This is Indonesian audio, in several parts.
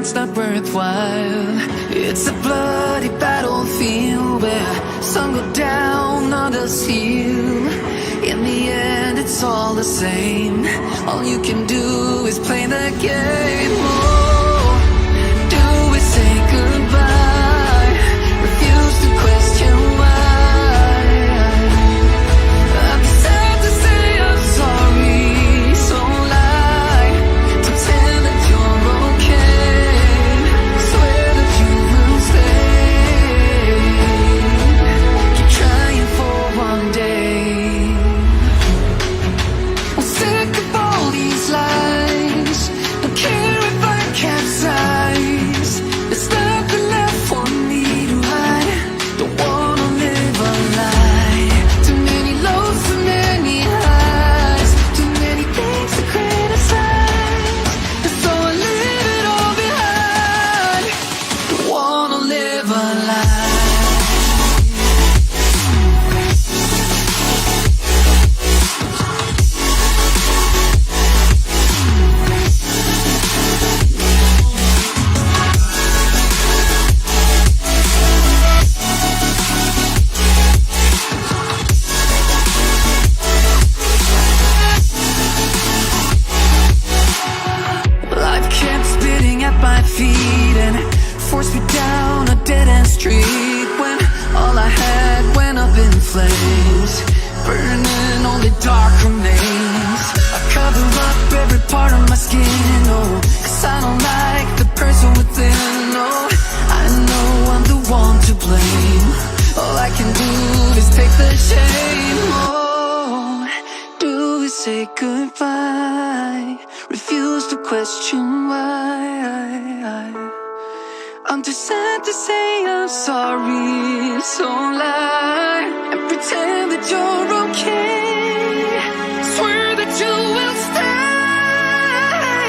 it's not worthwhile. It's a bloody battlefield where some go down, others heal. In the end, it's all the same. All you can do is play the game. Oh, do we say goodbye? Refuse to question why. I'm sad to say I'm sorry, so lie. Pretend that you're okay. Swear that you will stay. Keep trying for one day. I'm sick of all these lies. Don't care if I capsize. There's nothing left for me to hide. Don't wanna live a lie. Too many lows, too many highs. Too many things to criticize. And so I leave it all behind. Don't wanna live a lie. Life kept spitting at my feet and forced me down a dead-end street when all I had went up in flames, burning only dark remains. I cover up every part of my skin, oh, 'cause I don't like the person within, oh. I know I'm the one to blame. All I can do is take the shame, oh. Do we say goodbye? Refuse to question why. I'm too sad to say I'm sorry, so lie and pretend that you're okay. Swear that you will stay.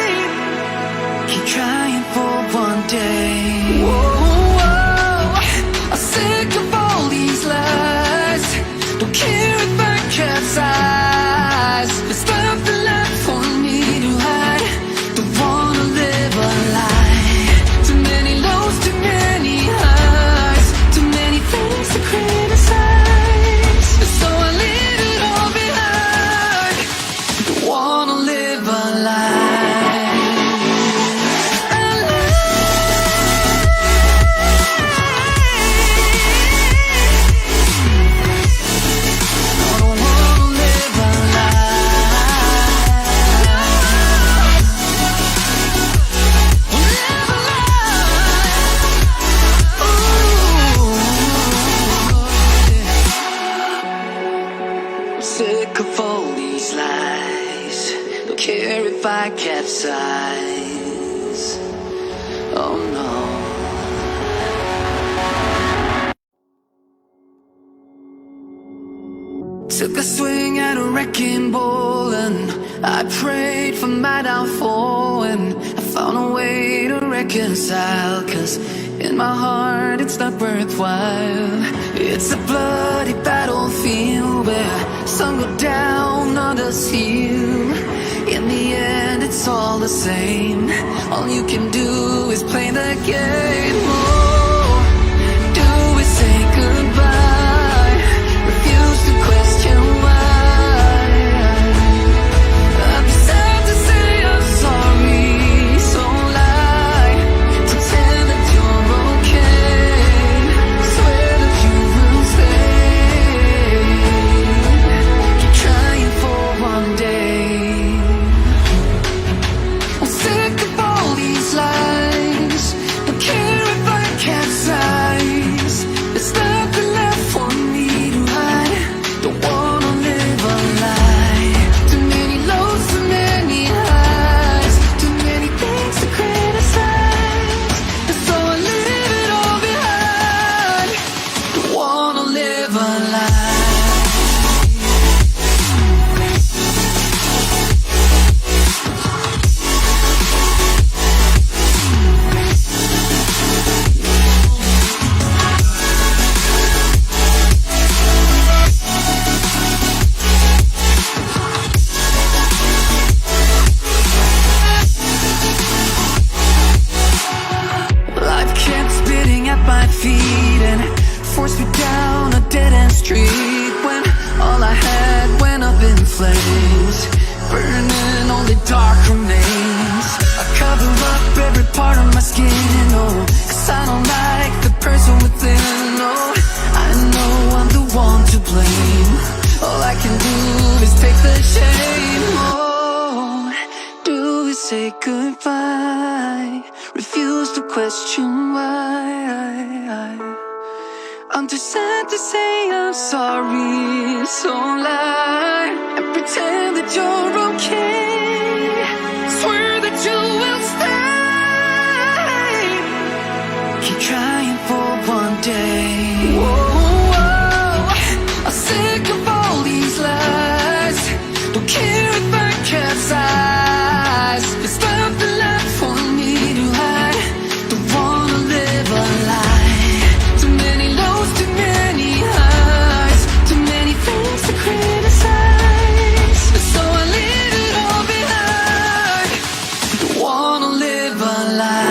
Keep trying for one day. Whoa, whoa. I'm sick of all these lies. Don't care if I capsize. There's nothing left for me to hide. Don't wanna live a lie. Too many lows, too many highs. Too many things to criticize. So I leave it all behind. Don't wanna live a lie. A lie. I don't wanna live a lie. Live a lie. Ooh. I'm sick of all these lies. Don't care if I capsize. Oh no. Took a swing at a wrecking ball and I prayed for my downfall, and I found a way to reconcile, 'cause in my heart it's not worthwhile. It's a bloody battlefield where some go down, others heal. In the end, it's all the same. All you can do is play the game. Oh, do we say goodbye? Refuse to question why. I'm sad to say I'm sorry, so lie. Pretend that you're okay. Swear that you will stay. Keep trying for one day. I'm sick of all these lies. Don't care feet and forced me down a dead-end street, when all I had went up in flames, burning only dark remains. I cover up every part of my skin, oh, 'cause I don't like the person within, oh. I know I'm the one to blame. All I can do is take the shame, oh. Do we say goodbye? Refuse to question why. I'm too sad to say I'm sorry, so lie and pretend that you're okay. Swear that you will stay. Keep trying for one day. Whoa, I'm sick of all these lies. Don't care if I capsize. There's nothing left for me to hide. Don't wanna live a lie. Too many lows, too many highs, too many things to criticize. So I leave it all behind. Don't wanna live a lie.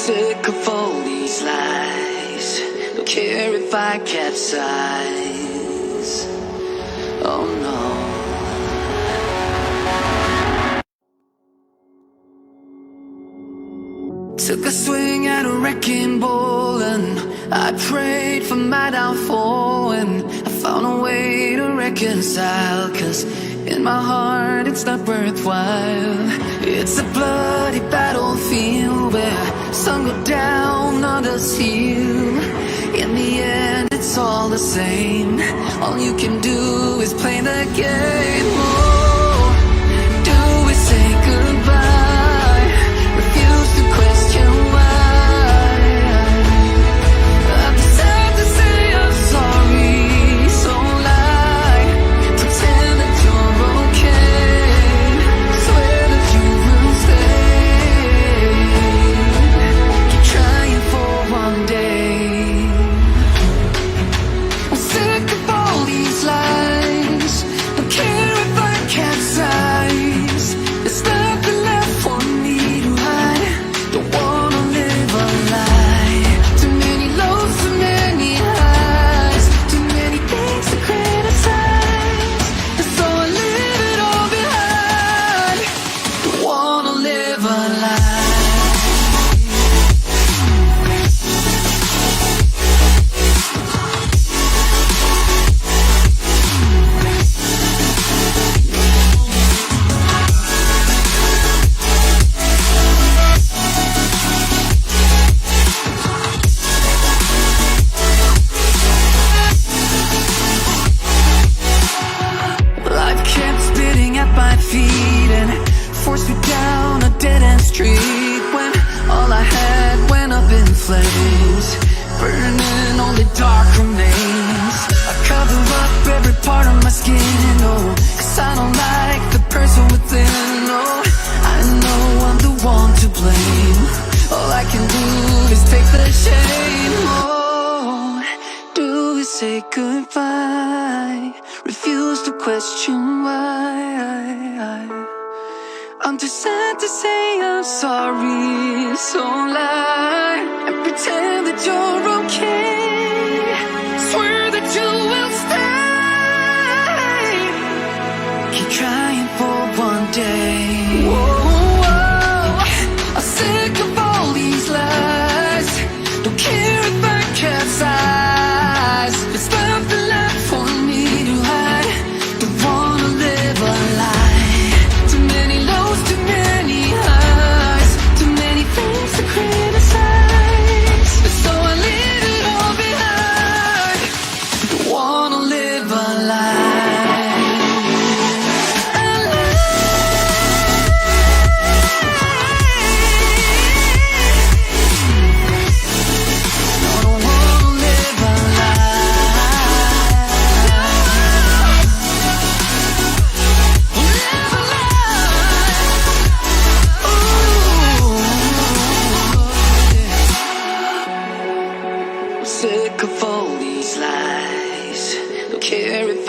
Sick of all these lies. Don't care if I capsize. Oh no. Took a swing at a wrecking ball and I prayed for my downfall, and I found a way to reconcile, 'cause in my heart it's not worthwhile. It's a bloody battlefield where some go down, others heal. In the end it's all the same. All you can do is play the game. Oh, do we say goodbye? Refuse to question why. I'm sad to say I'm sorry, so lie, pretend that you're okay. Swear that you will stay. Keep trying for one day. I'm sick of all these lies. Don't care if I capsize. There's nothing left for me to hide. Don't wanna live a lie. Too many lows, too many highs, too many things to criticize. And so I leave it all behind. Don't wanna live a lie. Life kept spitting at my feet and forced me down a dead-end street, when all I had went up in flames, burning only dark remains. I cover up every part of my skin, oh, 'cause I don't like the person within, oh. I know I'm the one to blame. All I can do is take the shame, oh. Do we say goodbye? Refuse to question why. I'm too sad to say I'm sorry, so lie and pretend that you're okay. Swear that you will stay. Keep trying for one day. Whoa, I'm sick of all these lies. Don't care if I capsize. There's nothing left for me to hide. Don't wanna live a lie. Too many lows, too many highs, too many things to criticize. So I leave it all behind.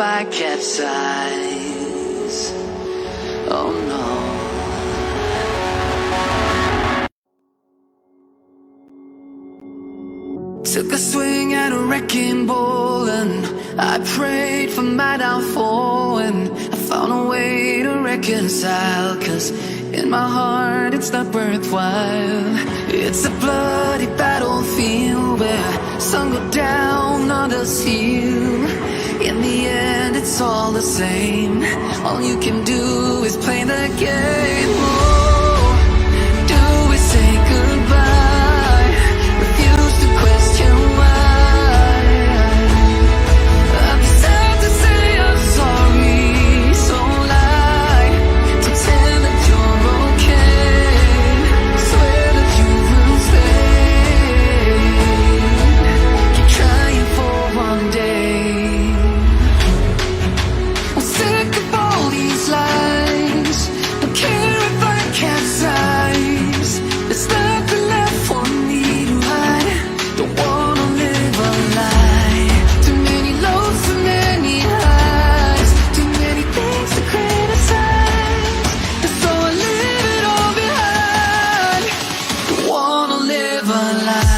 if I capsize. Oh no. Took a swing at a wrecking ball and I prayed for my downfall, and I found a way to reconcile, 'cause in my heart it's not worthwhile. It's a bloody battlefield where some go down, others heal. In the end it's all the same. All you can do is play the game. Oh, do we say goodbye? Refuse to question why. I'm sad to say I'm sorry, so lie. Pretend that you're okay. Swear that you will stay. Keep trying for one day. I'm sick of all these lies. Don't care if I capsize. There's nothing left for me to hide. Don't wanna live a lie. Too many lows, too many highs. Too many things to criticize. And so I leave it all behind. Don't wanna live a lie.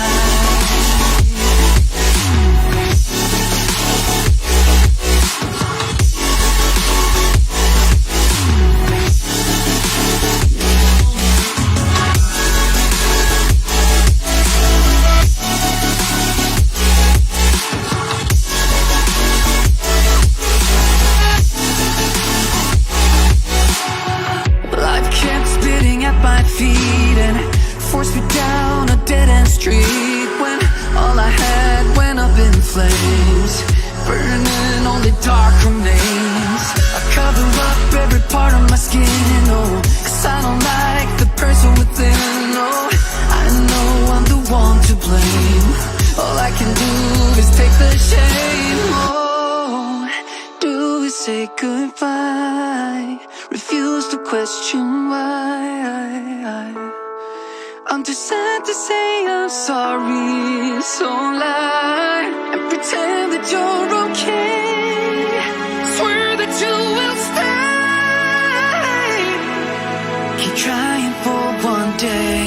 Life kept spitting at my feet and forced me down a dead-end street, when all I had went up in flames, burning only dark remains. I cover up every part of my skin, oh, 'cause I don't like the person within. Oh, I know I'm the one to blame. All I can do is take the shame. Oh, do we say goodbye? Refuse to question why. I'm too sad to say I'm sorry, so lie and pretend that you're okay. Swear that you will stay. Keep trying for one day.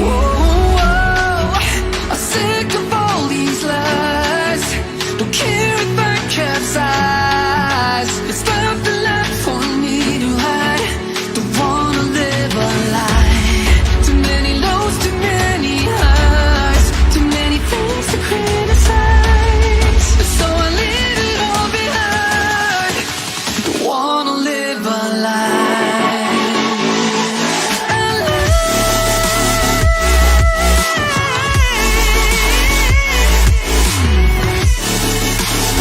Whoa, I'm sick of all these lies. Don't care if I capsize. It's nothing left for me to hide. Don't wanna live a lie. Too many lows, too many highs. Too many things to criticize. So I leave it all behind. Don't wanna live a lie. A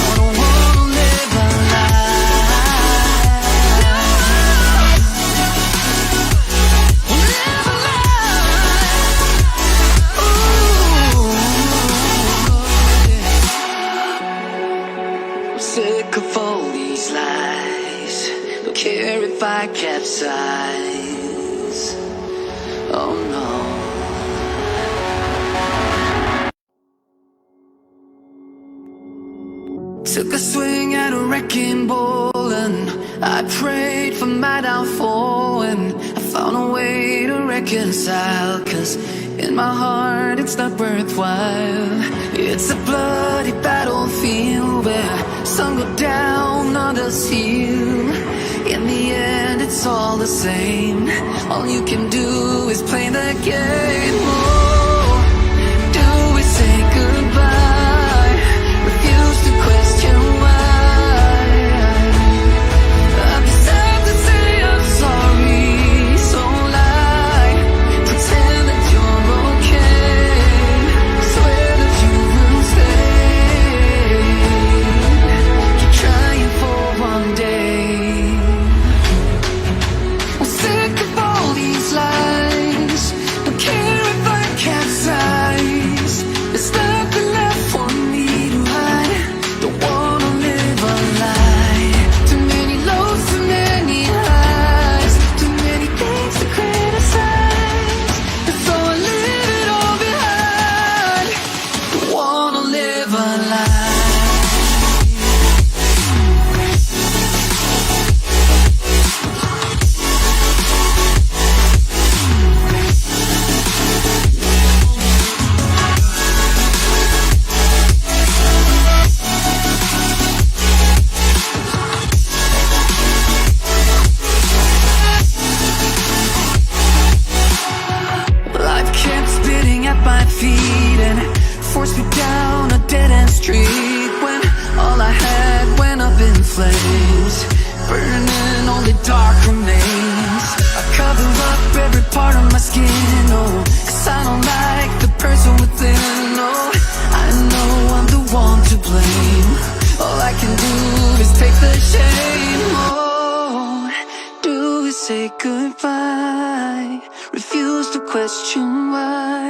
I don't wanna live a lie. Live a lie. Ooh. I'm sick of all these lies. Don't care if I capsize. Oh no. Took a swing at a wrecking ball and I prayed for my downfall, and I found a way to reconcile, 'cause in my heart it's not worthwhile. It's a bloody battlefield where some go down, others heal. In the end it's all the same. All you can do is play the game. Oh, do we say goodbye? Refuse to question why. I'm sad to say I'm sorry, so lie. Pretend that you're okay. Swear that you will stay. Keep trying for one day. I'm sick of all these lies. Don't care if I flames, burning only dark remains. I cover up every part of my skin, oh, 'cause I don't like the person within, oh. I know I'm the one to blame. All I can do is take the shame, oh. Do we say goodbye? Refuse to question why.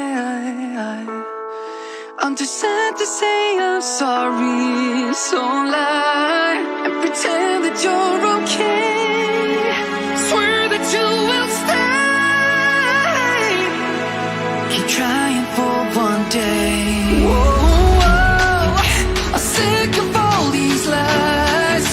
I'm too sad to say I'm sorry, so lie and pretend that you're okay. Swear that you will stay. Keep trying for one day. Whoa, I'm sick of all these lies.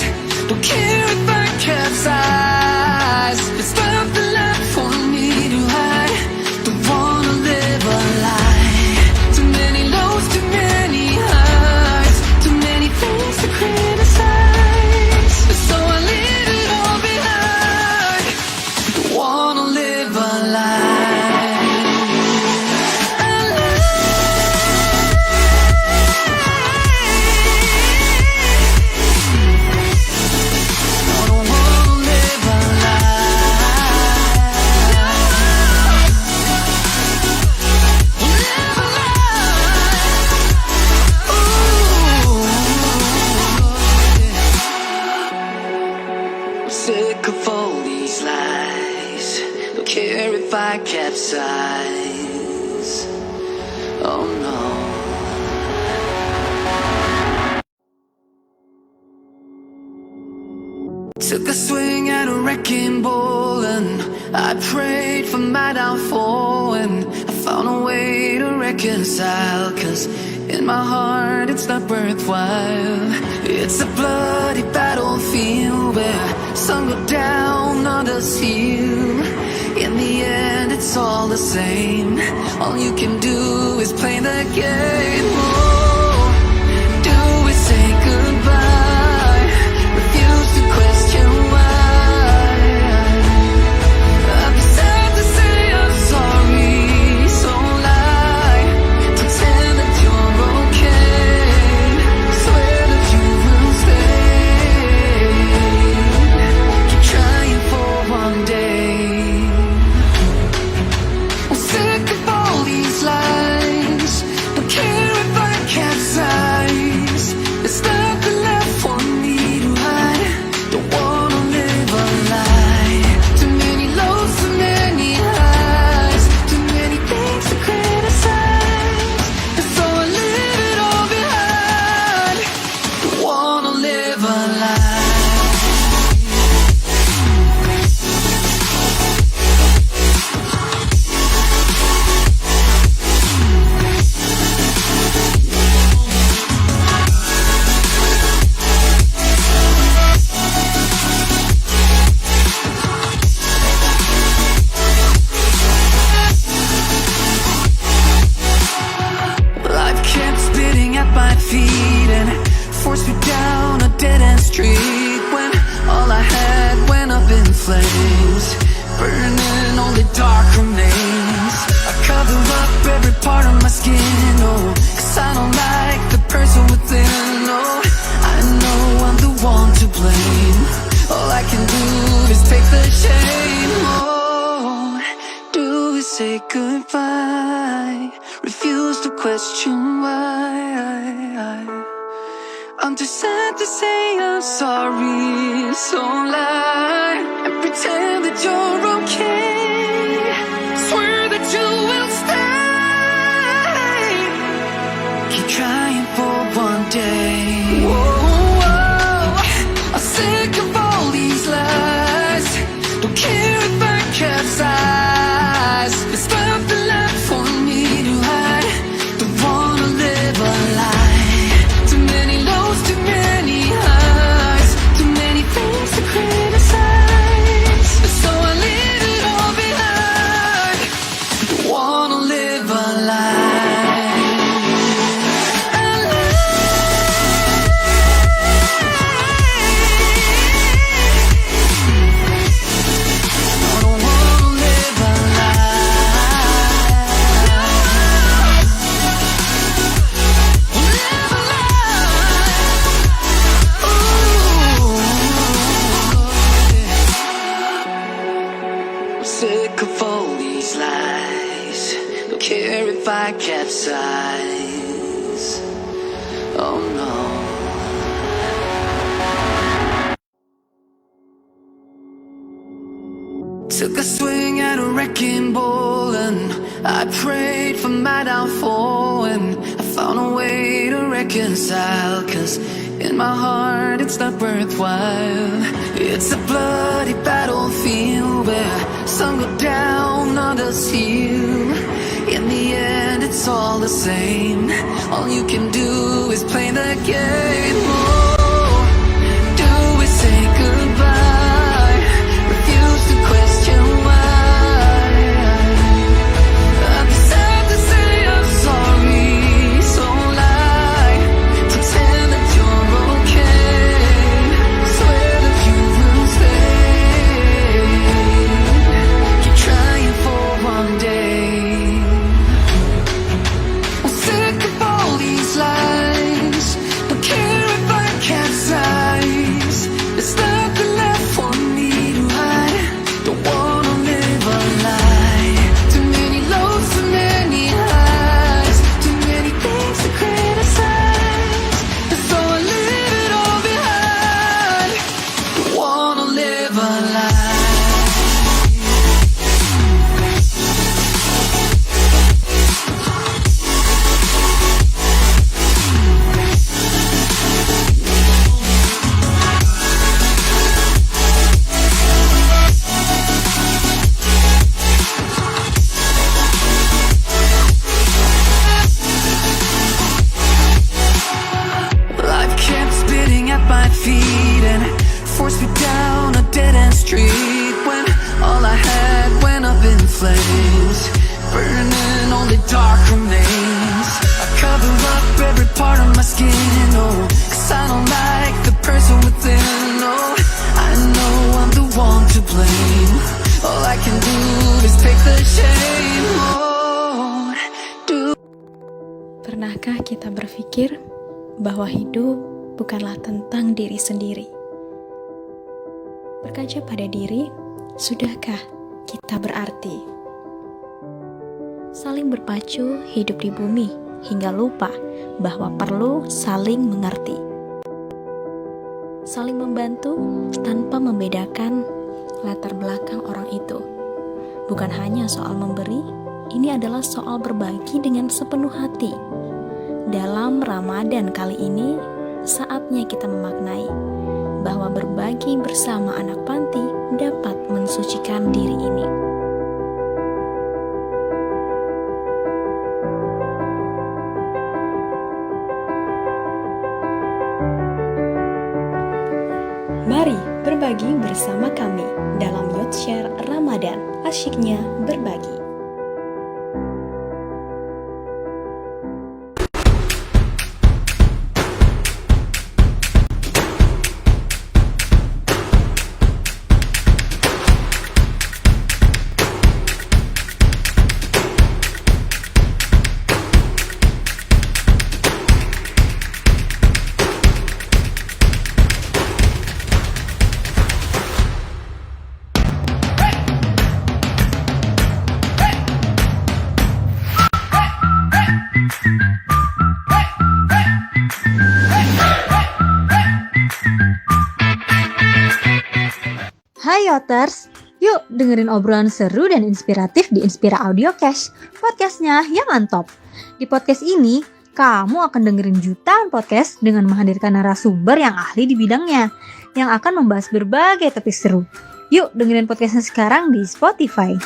Don't care if I capsize. There's nothing left for me to hide. Don't wanna live a lie. Too many lows, too many highs, too many things to criticize. So I leave it all behind. Don't wanna live a lie. Sick of all these lies. Don't care if I capsize. Oh no. Took a swing at a wrecking ball and I prayed for my downfall, and I found a way to reconcile, 'cause in my heart it's not worthwhile. It's a bloody battlefield where some go down, others heal. In the end it's all the same. All you can do is play the game. Oh, do we say goodbye? Refuse to question why. I'd be sad to say I'm sorry, so lie, pretend that you're okay. Swear that you will stay. Keep trying for one day. I'm sick of all these lies. Don't care if I capsize. There's nothing left for me to hide. Don't wanna live a lie. Too many lows, too many highs, too many things to criticize. And so I leave it all behind. Don't wanna live a lie. Life kept spitting at my feet and forced me down a dead-end street, when all I had went up in flames, burning only dark remains. I cover up every part of my skin, oh, 'cause I don't like the person within, oh. I know I'm the one to blame. All I can do is take the shame, oh. Do we say goodbye? Refuse to question why. I'm too sad to say I'm sorry, so lie and pretend that you're okay. Swear that you will stay. Keep trying for one day. Whoa, I'm sick of all these lies. Don't care if I capsize. There's nothing left for me to hide. Don't wanna live a lie. Too many lows, too many highs, too many things to criticize. So I leave it all I capsize. Oh no. Took a swing at a wrecking ball and I prayed for my downfall, and I found a way to reconcile, 'cause in my heart it's not worthwhile. It's a bloody battlefield where some go down, others heal. In the end it's all the same. All you can do is play the game. Oh, do we say goodbye? Refuse to question why. I deserve to say I'm sorry, so lie. Pretend that you're okay. Swear that you will stay. Keep trying for one day. I'm sick of all these lies. Don't care if I capsize. There's nothing left for me to hide. Don't wanna live a lie. Too many lows, too many highs. Too many things to criticize. And so I leave it all behind. Don't wanna live a lie. Life kept spitting at my feet and forced me down a dead-end street, when all I had went up in flames, burning only dark remains. I cover up every part of my skin, oh, 'cause I don't like the person within. Oh, I know I'm the one to blame. All I can do is take the shame. Oh, do Pernahkah kita berpikir bahwa hidup bukanlah tentang diri sendiri? Berkaca pada diri, sudahkah kita berarti? Saling berpacu hidup di bumi hingga lupa bahwa perlu saling mengerti. Saling membantu tanpa membedakan latar belakang orang itu. Bukan hanya soal memberi, ini adalah soal berbagi dengan sepenuh hati. Dalam Ramadan kali ini, saatnya kita memaknai bahwa berbagi bersama anak panti dapat mensucikan diri ini. Mari berbagi bersama kami dalam Youth Share Ramadan, asyiknya berbagi. Hai Yoters, yuk dengerin obrolan seru dan inspiratif di Inspira Audio Cash, podcastnya yang mantap. Di podcast ini, kamu akan dengerin jutaan podcast dengan menghadirkan narasumber yang ahli di bidangnya, yang akan membahas berbagai topik seru. Yuk dengerin podcastnya sekarang di Spotify.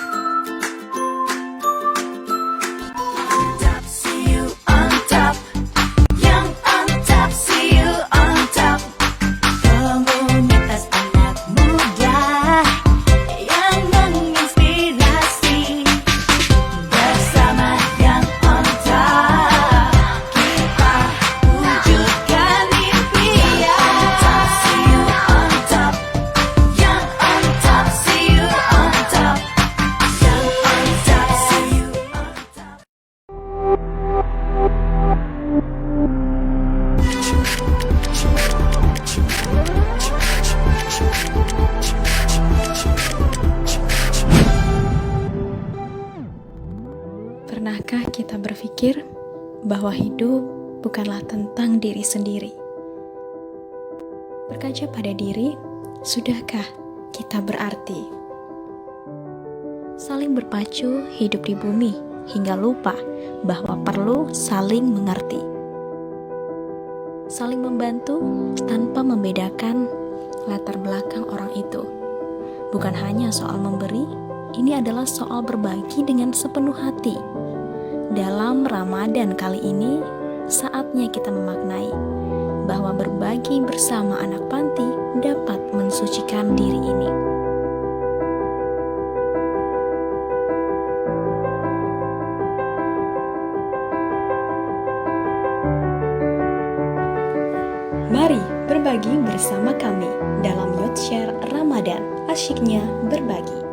berpikir bahwa hidup bukanlah tentang diri sendiri. Berkaca pada diri, sudahkah kita berarti? Saling berpacu hidup di bumi hingga lupa bahwa perlu saling mengerti. Saling membantu tanpa membedakan latar belakang orang itu. Bukan hanya soal memberi, ini adalah soal berbagi dengan sepenuh hati. Dalam Ramadan kali ini, saatnya kita memaknai bahwa berbagi bersama anak panti dapat mensucikan diri ini. Mari berbagi bersama kami dalam Youth Share Ramadan, asyiknya berbagi.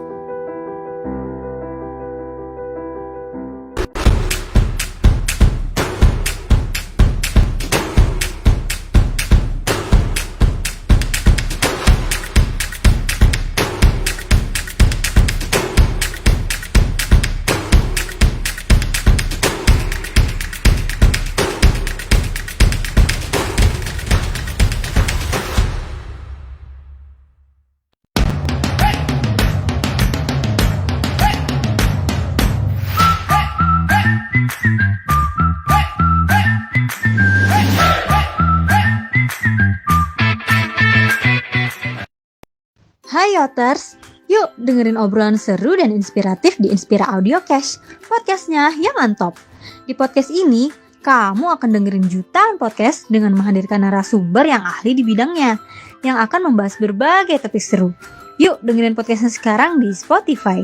Hai Yoters, yuk dengerin obrolan seru dan inspiratif di Inspira Audio Cash, podcastnya yang mantap. Di podcast ini, kamu akan dengerin jutaan podcast dengan menghadirkan narasumber yang ahli di bidangnya, yang akan membahas berbagai topik seru. Yuk dengerin podcastnya sekarang di Spotify.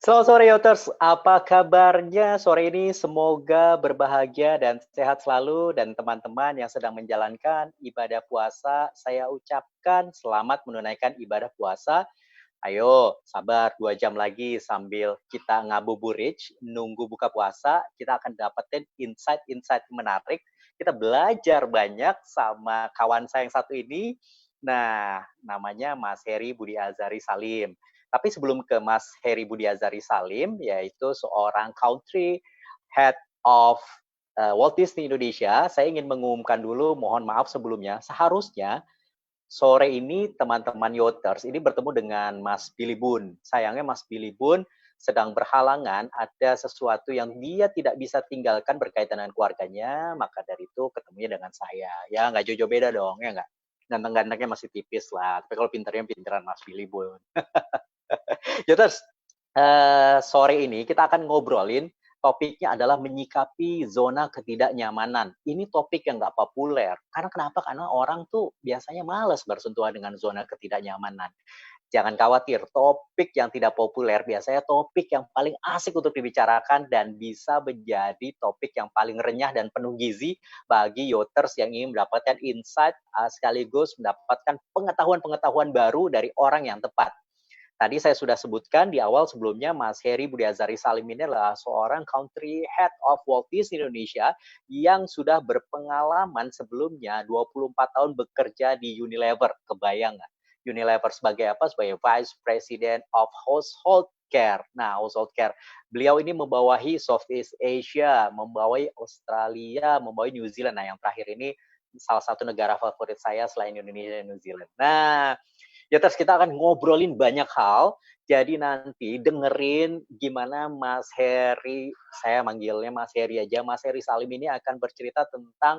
Selamat sore Youters, apa kabarnya sore ini? Semoga berbahagia dan sehat selalu, dan teman-teman yang sedang menjalankan ibadah puasa, saya ucapkan selamat menunaikan ibadah puasa. Ayo, sabar 2 jam lagi sambil kita ngabuburit, nunggu buka puasa, kita akan dapetin insight-insight menarik. Kita belajar banyak sama kawan saya yang satu ini. Nah, namanya Mas Heri Budi Azari Salim. Tapi sebelum ke Mas Heri Budi Azari Salim, yaitu seorang country head of Walt Disney Indonesia, saya ingin mengumumkan dulu, mohon maaf sebelumnya, seharusnya sore ini teman-teman Yoters ini bertemu dengan Mas Billy Boon. Sayangnya Mas Billy Boon sedang berhalangan, ada sesuatu yang dia tidak bisa tinggalkan berkaitan dengan keluarganya, maka dari itu ketemunya dengan saya. Ya, nggak jauh-jauh beda dong, ya nggak? Ganteng-gantengnya masih tipis lah, tapi kalau pinternya pinteran Mas Billy Boon. Ya terus, sore ini kita akan ngobrolin, topiknya adalah menyikapi zona ketidaknyamanan. Ini topik yang nggak populer. Karena kenapa? Karena orang tuh biasanya malas bersentuhan dengan zona ketidaknyamanan. Jangan khawatir, topik yang tidak populer biasanya topik yang paling asik untuk dibicarakan dan bisa menjadi topik yang paling renyah dan penuh gizi bagi Yoters yang ingin mendapatkan insight sekaligus mendapatkan pengetahuan-pengetahuan baru dari orang yang tepat. Tadi saya sudah sebutkan di awal sebelumnya, Mas Heri Budi Azari Salim ini adalah seorang country head of Walt Disney Indonesia yang sudah berpengalaman sebelumnya 24 tahun bekerja di Unilever. Kebayang nggak? Unilever sebagai apa? Sebagai Vice President of Household Care. Nah, Household Care. Beliau ini membawahi Southeast Asia, membawahi Australia, membawahi New Zealand. Nah, yang terakhir ini salah satu negara favorit saya selain Indonesia dan New Zealand. Nah, Ya terus kita akan ngobrolin banyak hal. Jadi nanti dengerin gimana Mas Heri, saya manggilnya Mas Heri aja, Mas Heri Salim ini akan bercerita tentang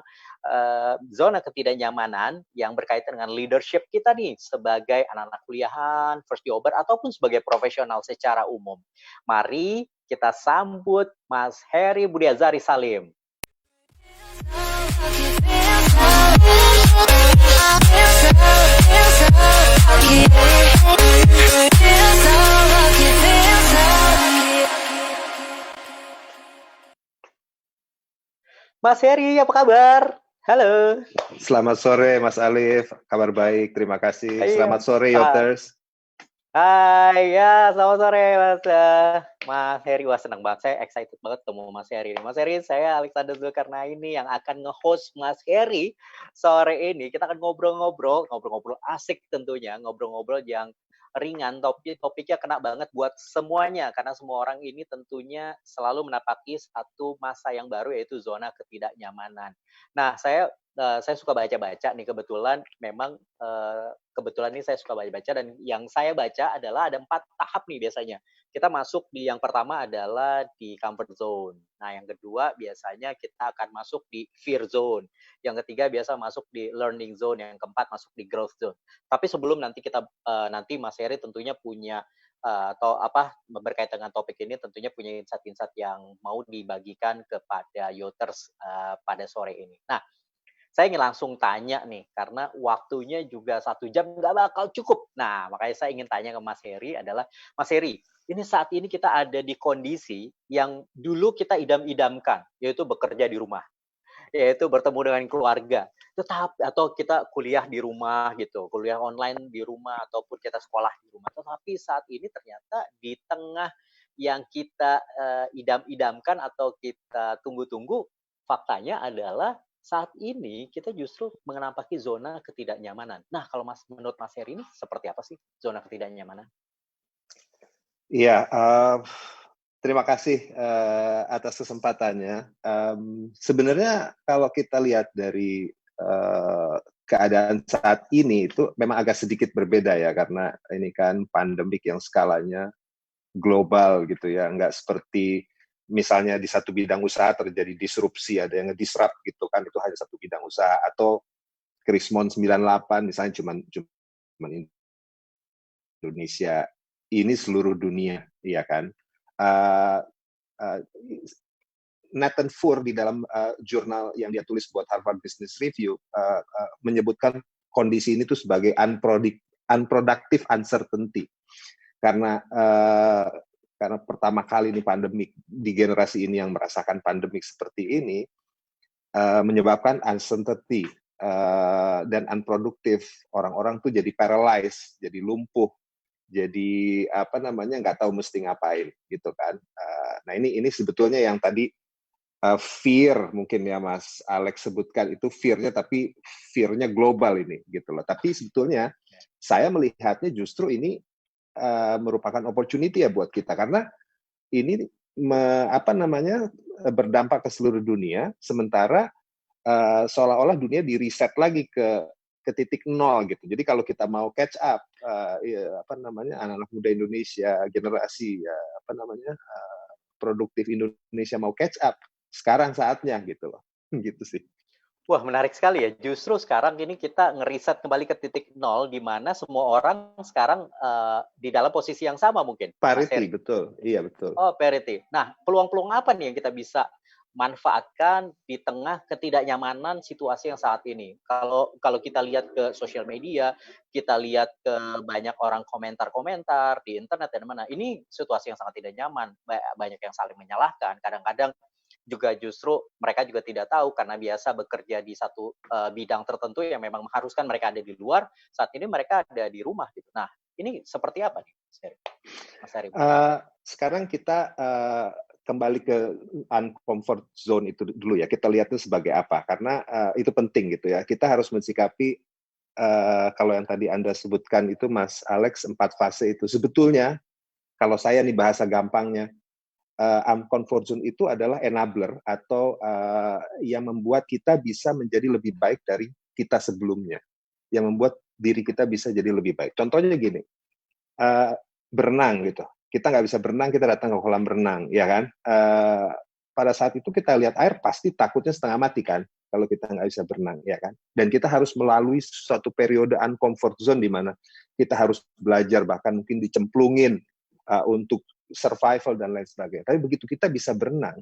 zona ketidaknyamanan yang berkaitan dengan leadership kita nih sebagai anak-anak kuliahan, first jobber, ataupun sebagai profesional secara umum. Mari kita sambut Mas Heri Budiazari Salim. Mas Heri, apa kabar? Halo. Selamat sore Mas Alif, kabar baik, terima kasih. Iya. Selamat sore Yoters. Hai, ya selamat sore Mas Heri. Wah senang banget, saya excited banget ketemu Mas Heri. Mas Heri, saya Alexander Zulkarnaini yang akan nge-host Mas Heri sore ini. Kita akan ngobrol-ngobrol asik tentunya, ngobrol-ngobrol yang ringan, topiknya kena banget buat semuanya, karena semua orang ini tentunya selalu menapaki satu masa yang baru, yaitu zona ketidaknyamanan. Nah, saya suka baca-baca nih, kebetulan memang kebetulan ini saya suka baca-baca, dan yang saya baca adalah ada 4 tahap nih biasanya. Kita masuk di yang pertama adalah di comfort zone. Nah, yang kedua biasanya kita akan masuk di fear zone. Yang ketiga biasa masuk di learning zone, yang keempat masuk di growth zone. Tapi sebelum nanti nanti Mas Heri tentunya punya atau berkaitan dengan topik ini tentunya punya insight-insight yang mau dibagikan kepada Yoters pada sore ini. Nah, saya ingin langsung tanya nih, karena waktunya juga 1 jam nggak bakal cukup. Nah, makanya saya ingin tanya ke Mas Heri adalah, Mas Heri, ini saat ini kita ada di kondisi yang dulu kita idam-idamkan, yaitu bekerja di rumah, yaitu bertemu dengan keluarga, atau kita kuliah di rumah gitu, kuliah online di rumah, ataupun kita sekolah di rumah. Tetapi saat ini ternyata di tengah yang kita idam-idamkan atau kita tunggu-tunggu, faktanya adalah saat ini kita justru menapaki zona ketidaknyamanan. Nah, kalau menurut Mas Heri ini seperti apa sih zona ketidaknyamanan? Iya, terima kasih atas kesempatannya. Sebenarnya kalau kita lihat dari keadaan saat ini itu memang agak sedikit berbeda ya, karena ini kan pandemik yang skalanya global gitu ya, nggak seperti misalnya di satu bidang usaha terjadi disrupsi, ada yang nge-disrupt gitu kan, itu hanya satu bidang usaha, atau Krismon 98 misalnya cuman Indonesia, ini seluruh dunia, ya kan. Nathan Furr di dalam jurnal yang dia tulis buat Harvard Business Review menyebutkan kondisi ini tuh sebagai unproductive uncertainty, karena pertama kali ini pandemik di generasi ini yang merasakan pandemik seperti ini menyebabkan uncertainty dan unproduktif. Orang-orang tuh jadi paralyzed, jadi lumpuh, jadi nggak tahu mesti ngapain gitu kan. Nah ini sebetulnya yang tadi fear mungkin ya Mas Alex sebutkan, itu fear-nya, tapi fear-nya global ini gitu loh. Tapi sebetulnya saya melihatnya justru ini merupakan opportunity ya buat kita, karena ini berdampak ke seluruh dunia, sementara seolah-olah dunia di reset lagi ke titik nol gitu. Jadi kalau kita mau catch up, anak-anak muda Indonesia, generasi produktif Indonesia mau catch up, sekarang saatnya gitu loh, gitu sih. Wah, menarik sekali ya. Justru sekarang ini kita ngeriset kembali ke titik nol, di mana semua orang sekarang di dalam posisi yang sama mungkin. Parity, betul. Iya, betul. Oh, parity. Nah, peluang-peluang apa nih yang kita bisa manfaatkan di tengah ketidaknyamanan situasi yang saat ini? Kalau kita lihat ke sosial media, kita lihat ke banyak orang komentar-komentar di internet dan mana, ini situasi yang sangat tidak nyaman. Banyak yang saling menyalahkan. Kadang-kadang juga justru mereka juga tidak tahu, karena biasa bekerja di satu bidang tertentu yang memang mengharuskan mereka ada di luar, saat ini mereka ada di rumah gitu. Nah, ini seperti apa nih, Mas Heri? Sekarang kita kembali ke uncomfort zone itu dulu ya. Kita lihat itu sebagai apa, karena itu penting gitu ya. Kita harus mensikapi kalau yang tadi Anda sebutkan itu Mas Alex, 4 fase itu. Sebetulnya kalau saya nih bahasa gampangnya, uncomfort zone itu adalah enabler atau yang membuat kita bisa menjadi lebih baik dari kita sebelumnya, yang membuat diri kita bisa jadi lebih baik. Contohnya gini, berenang gitu. Kita nggak bisa berenang, kita datang ke kolam renang, ya kan? Pada saat itu kita lihat air pasti takutnya setengah mati kan, kalau kita nggak bisa berenang, ya kan? Dan kita harus melalui suatu periode uncomfort zone di mana kita harus belajar, bahkan mungkin dicemplungin untuk survival dan lain sebagainya. Tapi begitu kita bisa berenang,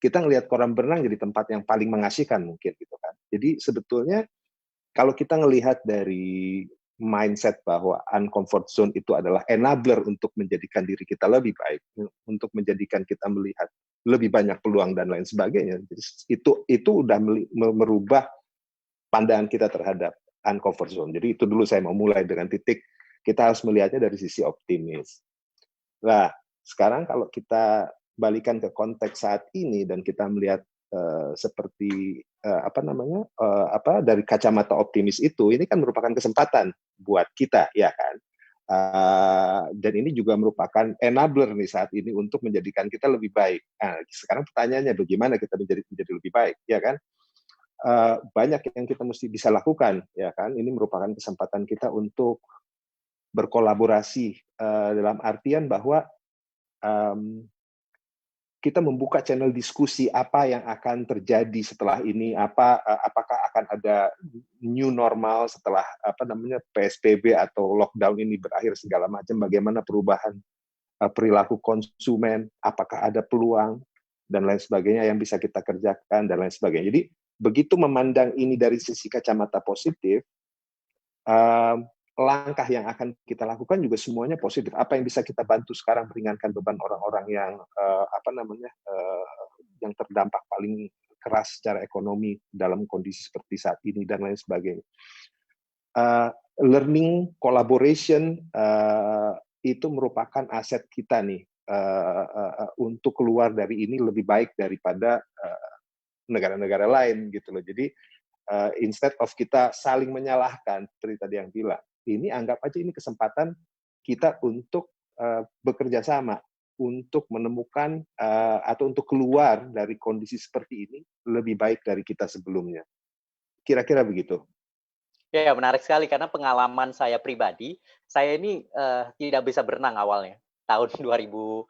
kita ngelihat kolam berenang jadi tempat yang paling mengasihkan mungkin gitu kan. Jadi sebetulnya kalau kita ngelihat dari mindset bahwa uncomfort zone itu adalah enabler untuk menjadikan diri kita lebih baik, untuk menjadikan kita melihat lebih banyak peluang dan lain sebagainya. Jadi itu udah merubah pandangan kita terhadap uncomfort zone. Jadi itu dulu saya mau mulai dengan titik kita harus melihatnya dari sisi optimis. Nah, sekarang kalau kita balikan ke konteks saat ini dan kita melihat seperti dari kacamata optimis itu, ini kan merupakan kesempatan buat kita, ya kan? Dan ini juga merupakan enabler nih saat ini untuk menjadikan kita lebih baik. Nah, sekarang pertanyaannya bagaimana kita menjadi lebih baik, ya kan? Banyak yang kita mesti bisa lakukan, ya kan? Ini merupakan kesempatan kita untuk berkolaborasi dalam artian bahwa kita membuka channel diskusi apa yang akan terjadi setelah ini, apakah akan ada new normal setelah PSBB atau lockdown ini berakhir segala macam, bagaimana perubahan perilaku konsumen, apakah ada peluang dan lain sebagainya yang bisa kita kerjakan dan lain sebagainya. Jadi begitu memandang ini dari sisi kacamata positif, langkah yang akan kita lakukan juga semuanya positif. Apa yang bisa kita bantu sekarang meringankan beban orang-orang yang yang terdampak paling keras secara ekonomi dalam kondisi seperti saat ini dan lain sebagainya. Learning, collaboration itu merupakan aset kita nih untuk keluar dari ini lebih baik daripada negara-negara lain gitu loh. Jadi instead of kita saling menyalahkan seperti tadi yang bilang, ini anggap aja ini kesempatan kita untuk bekerja sama untuk menemukan atau untuk keluar dari kondisi seperti ini lebih baik dari kita sebelumnya. Kira-kira begitu. Ya, menarik sekali karena pengalaman saya pribadi, saya ini tidak bisa berenang awalnya, tahun 2016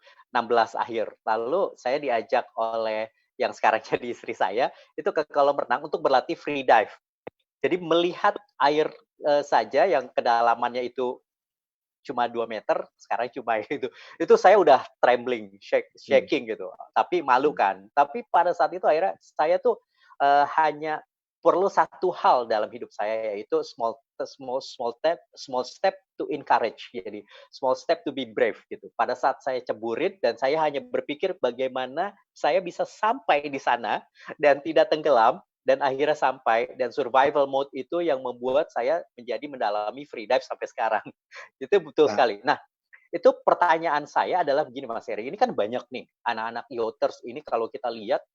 akhir. Lalu saya diajak oleh yang sekarang jadi istri saya, itu ke kolam renang untuk berlatih free dive. Jadi melihat air saja yang kedalamannya itu cuma 2 meter, sekarang cuma itu saya udah trembling, shaking gitu. Tapi malu kan. Tapi pada saat itu akhirnya saya tuh hanya perlu satu hal dalam hidup saya, yaitu small step to encourage. Jadi small step to be brave gitu. Pada saat saya ceburit dan saya hanya berpikir bagaimana saya bisa sampai di sana dan tidak tenggelam, dan akhirnya sampai, dan survival mode itu yang membuat saya menjadi mendalami free dive sampai sekarang. Itu betul sekali. Nah, itu pertanyaan saya adalah begini Mas Heri, ini kan banyak nih anak-anak yoters ini kalau kita lihat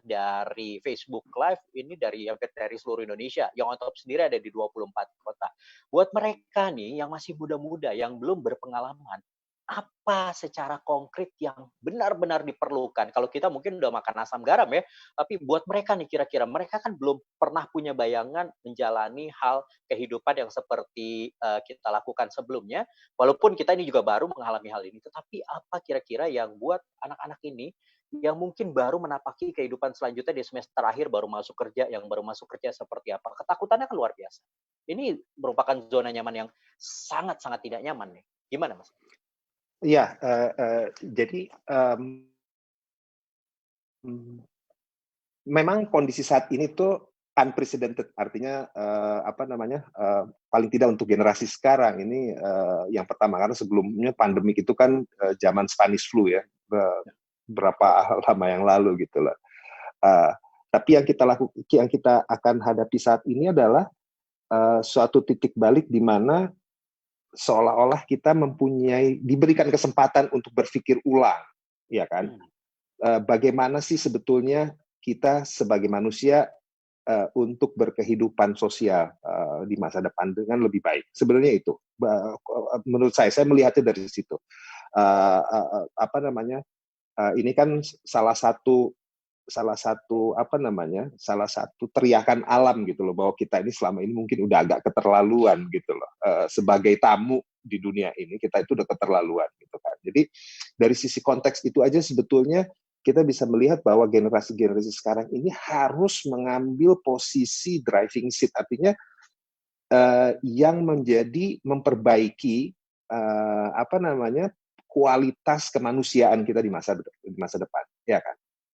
dari Facebook Live, ini dari seluruh Indonesia, yang on top sendiri ada di 24 kota. Buat mereka nih yang masih muda-muda, yang belum berpengalaman, apa secara konkret yang benar-benar diperlukan? Kalau kita mungkin udah makan asam garam ya, tapi buat mereka nih kira-kira, mereka kan belum pernah punya bayangan menjalani hal kehidupan yang seperti kita lakukan sebelumnya, walaupun kita ini juga baru mengalami hal ini, tetapi apa kira-kira yang buat anak-anak ini yang mungkin baru menapaki kehidupan selanjutnya di semester akhir, baru masuk kerja, yang baru masuk kerja seperti apa? Ketakutannya kan luar biasa. Ini merupakan zona nyaman yang sangat-sangat tidak nyaman nih. Gimana Mas? Iya, jadi memang kondisi saat ini tuh unprecedented, artinya paling tidak untuk generasi sekarang ini yang pertama, karena sebelumnya pandemik itu kan zaman Spanish flu ya, berapa lama yang lalu gitu lah. Tapi yang kita akan hadapi saat ini adalah suatu titik balik di mana seolah-olah kita diberikan kesempatan untuk berpikir ulang, ya kan? Bagaimana sih sebetulnya kita sebagai manusia untuk berkehidupan sosial di masa depan dengan lebih baik? Sebenarnya itu, menurut saya melihatnya dari situ. Ini kan salah satu salah satu teriakan alam gitu loh, bahwa kita ini selama ini mungkin udah agak keterlaluan gitu loh. Sebagai tamu di dunia ini kita itu udah keterlaluan gitu kan. Jadi dari sisi konteks itu aja sebetulnya kita bisa melihat bahwa generasi-generasi sekarang ini harus mengambil posisi driving seat, artinya yang memperbaiki kualitas kemanusiaan kita di masa depan, ya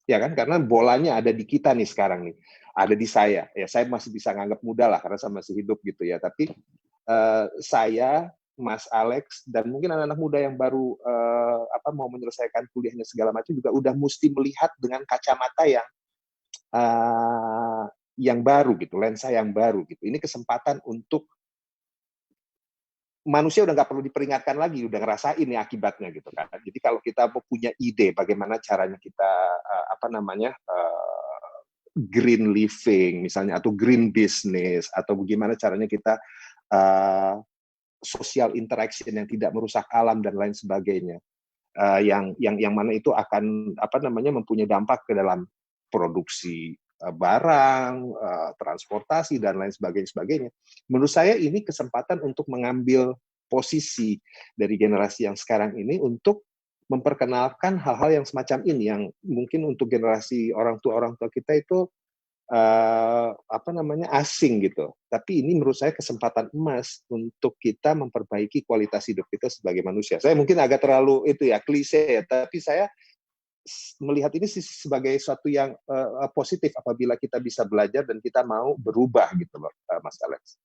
kan, karena bolanya ada di kita nih sekarang nih, ada di saya. Ya, saya masih bisa nganggap muda lah karena saya masih hidup gitu ya, tapi saya, Mas Alex, dan mungkin anak-anak muda yang baru mau menyelesaikan kuliahnya segala macam juga udah mesti melihat dengan kacamata yang baru gitu, lensa yang baru gitu. Ini kesempatan untuk manusia udah nggak perlu diperingatkan lagi, udah ngerasain nih akibatnya gitu kan. Jadi kalau kita punya ide bagaimana caranya kita green living misalnya, atau green business, atau bagaimana caranya kita social interaction yang tidak merusak alam dan lain sebagainya, yang mana itu akan mempunyai dampak ke dalam produksi barang, transportasi dan lain sebagainya. Menurut saya ini kesempatan untuk mengambil posisi dari generasi yang sekarang ini untuk memperkenalkan hal-hal yang semacam ini, yang mungkin untuk generasi orang tua kita itu asing gitu. Tapi ini menurut saya kesempatan emas untuk kita memperbaiki kualitas hidup kita sebagai manusia. Saya mungkin agak terlalu klise ya, tapi saya melihat ini sebagai suatu yang positif apabila kita bisa belajar dan kita mau berubah gitu loh, Mas Alex.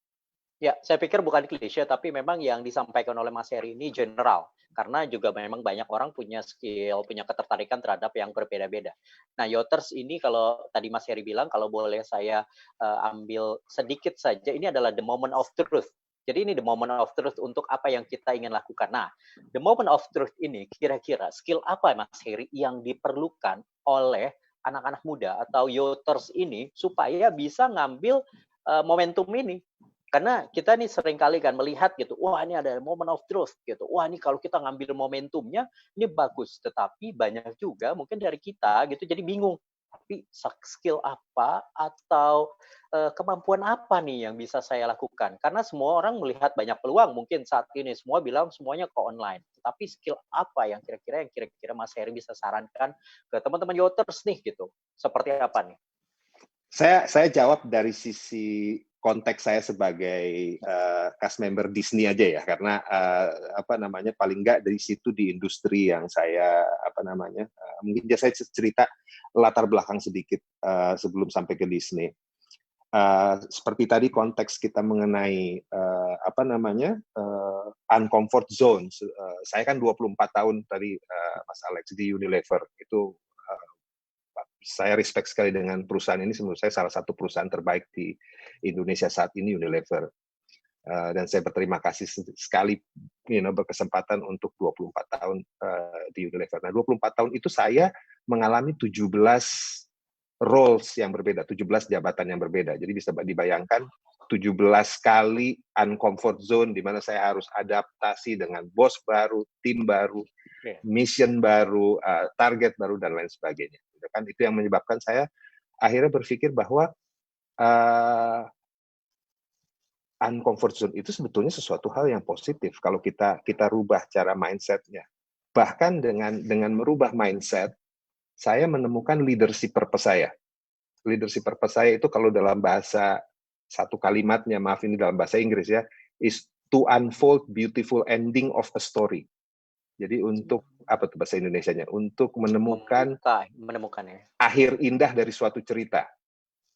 Ya, saya pikir bukan klise, tapi memang yang disampaikan oleh Mas Heri ini general. Karena juga memang banyak orang punya skill, punya ketertarikan terhadap yang berbeda-beda. Nah, Yoters ini kalau tadi Mas Heri bilang, kalau boleh saya ambil sedikit saja, ini adalah the moment of truth. Jadi ini the moment of truth untuk apa yang kita ingin lakukan. Nah, the moment of truth ini kira-kira skill apa Mas Heri yang diperlukan oleh anak-anak muda atau Yoters ini supaya bisa ngambil momentum ini? Karena kita nih sering kali kan melihat gitu, wah ini ada moment of truth gitu, wah ini kalau kita ngambil momentumnya ini bagus, tetapi banyak juga mungkin dari kita gitu jadi bingung, tapi skill apa atau kemampuan apa nih yang bisa saya lakukan? Karena semua orang melihat banyak peluang mungkin saat ini, semua bilang semuanya ke online, tapi skill apa yang kira-kira Mas Heri bisa sarankan ke teman-teman Yoters nih gitu, seperti apa nih? Saya jawab dari sisi konteks saya sebagai cast member Disney aja ya, karena paling nggak dari situ di industri yang saya mungkin saya cerita latar belakang sedikit sebelum sampai ke Disney. Seperti tadi konteks kita mengenai uncomfort zone. Saya kan 24 tahun tadi Mas Alex di Unilever itu. Saya respect sekali dengan perusahaan ini, menurut saya salah satu perusahaan terbaik di Indonesia saat ini, Unilever. Dan saya berterima kasih sekali berkesempatan untuk 24 tahun di Unilever. Nah, 24 tahun itu saya mengalami 17 roles yang berbeda, 17 jabatan yang berbeda. Jadi bisa dibayangkan 17 kali uncomfort zone di mana saya harus adaptasi dengan bos baru, tim baru, mission baru, target baru, dan lain sebagainya. Kan itu yang menyebabkan saya akhirnya berpikir bahwa uncomfort zone itu sebetulnya sesuatu hal yang positif kalau kita rubah cara mindsetnya. Bahkan dengan merubah mindset, saya menemukan leadership purpose saya. Leadership purpose saya itu kalau dalam bahasa satu kalimatnya, maaf ini dalam bahasa Inggris ya, is to unfold beautiful ending of a story. Jadi untuk apa tuh bahasa Indonesianya? Untuk menemukan akhir indah dari suatu cerita,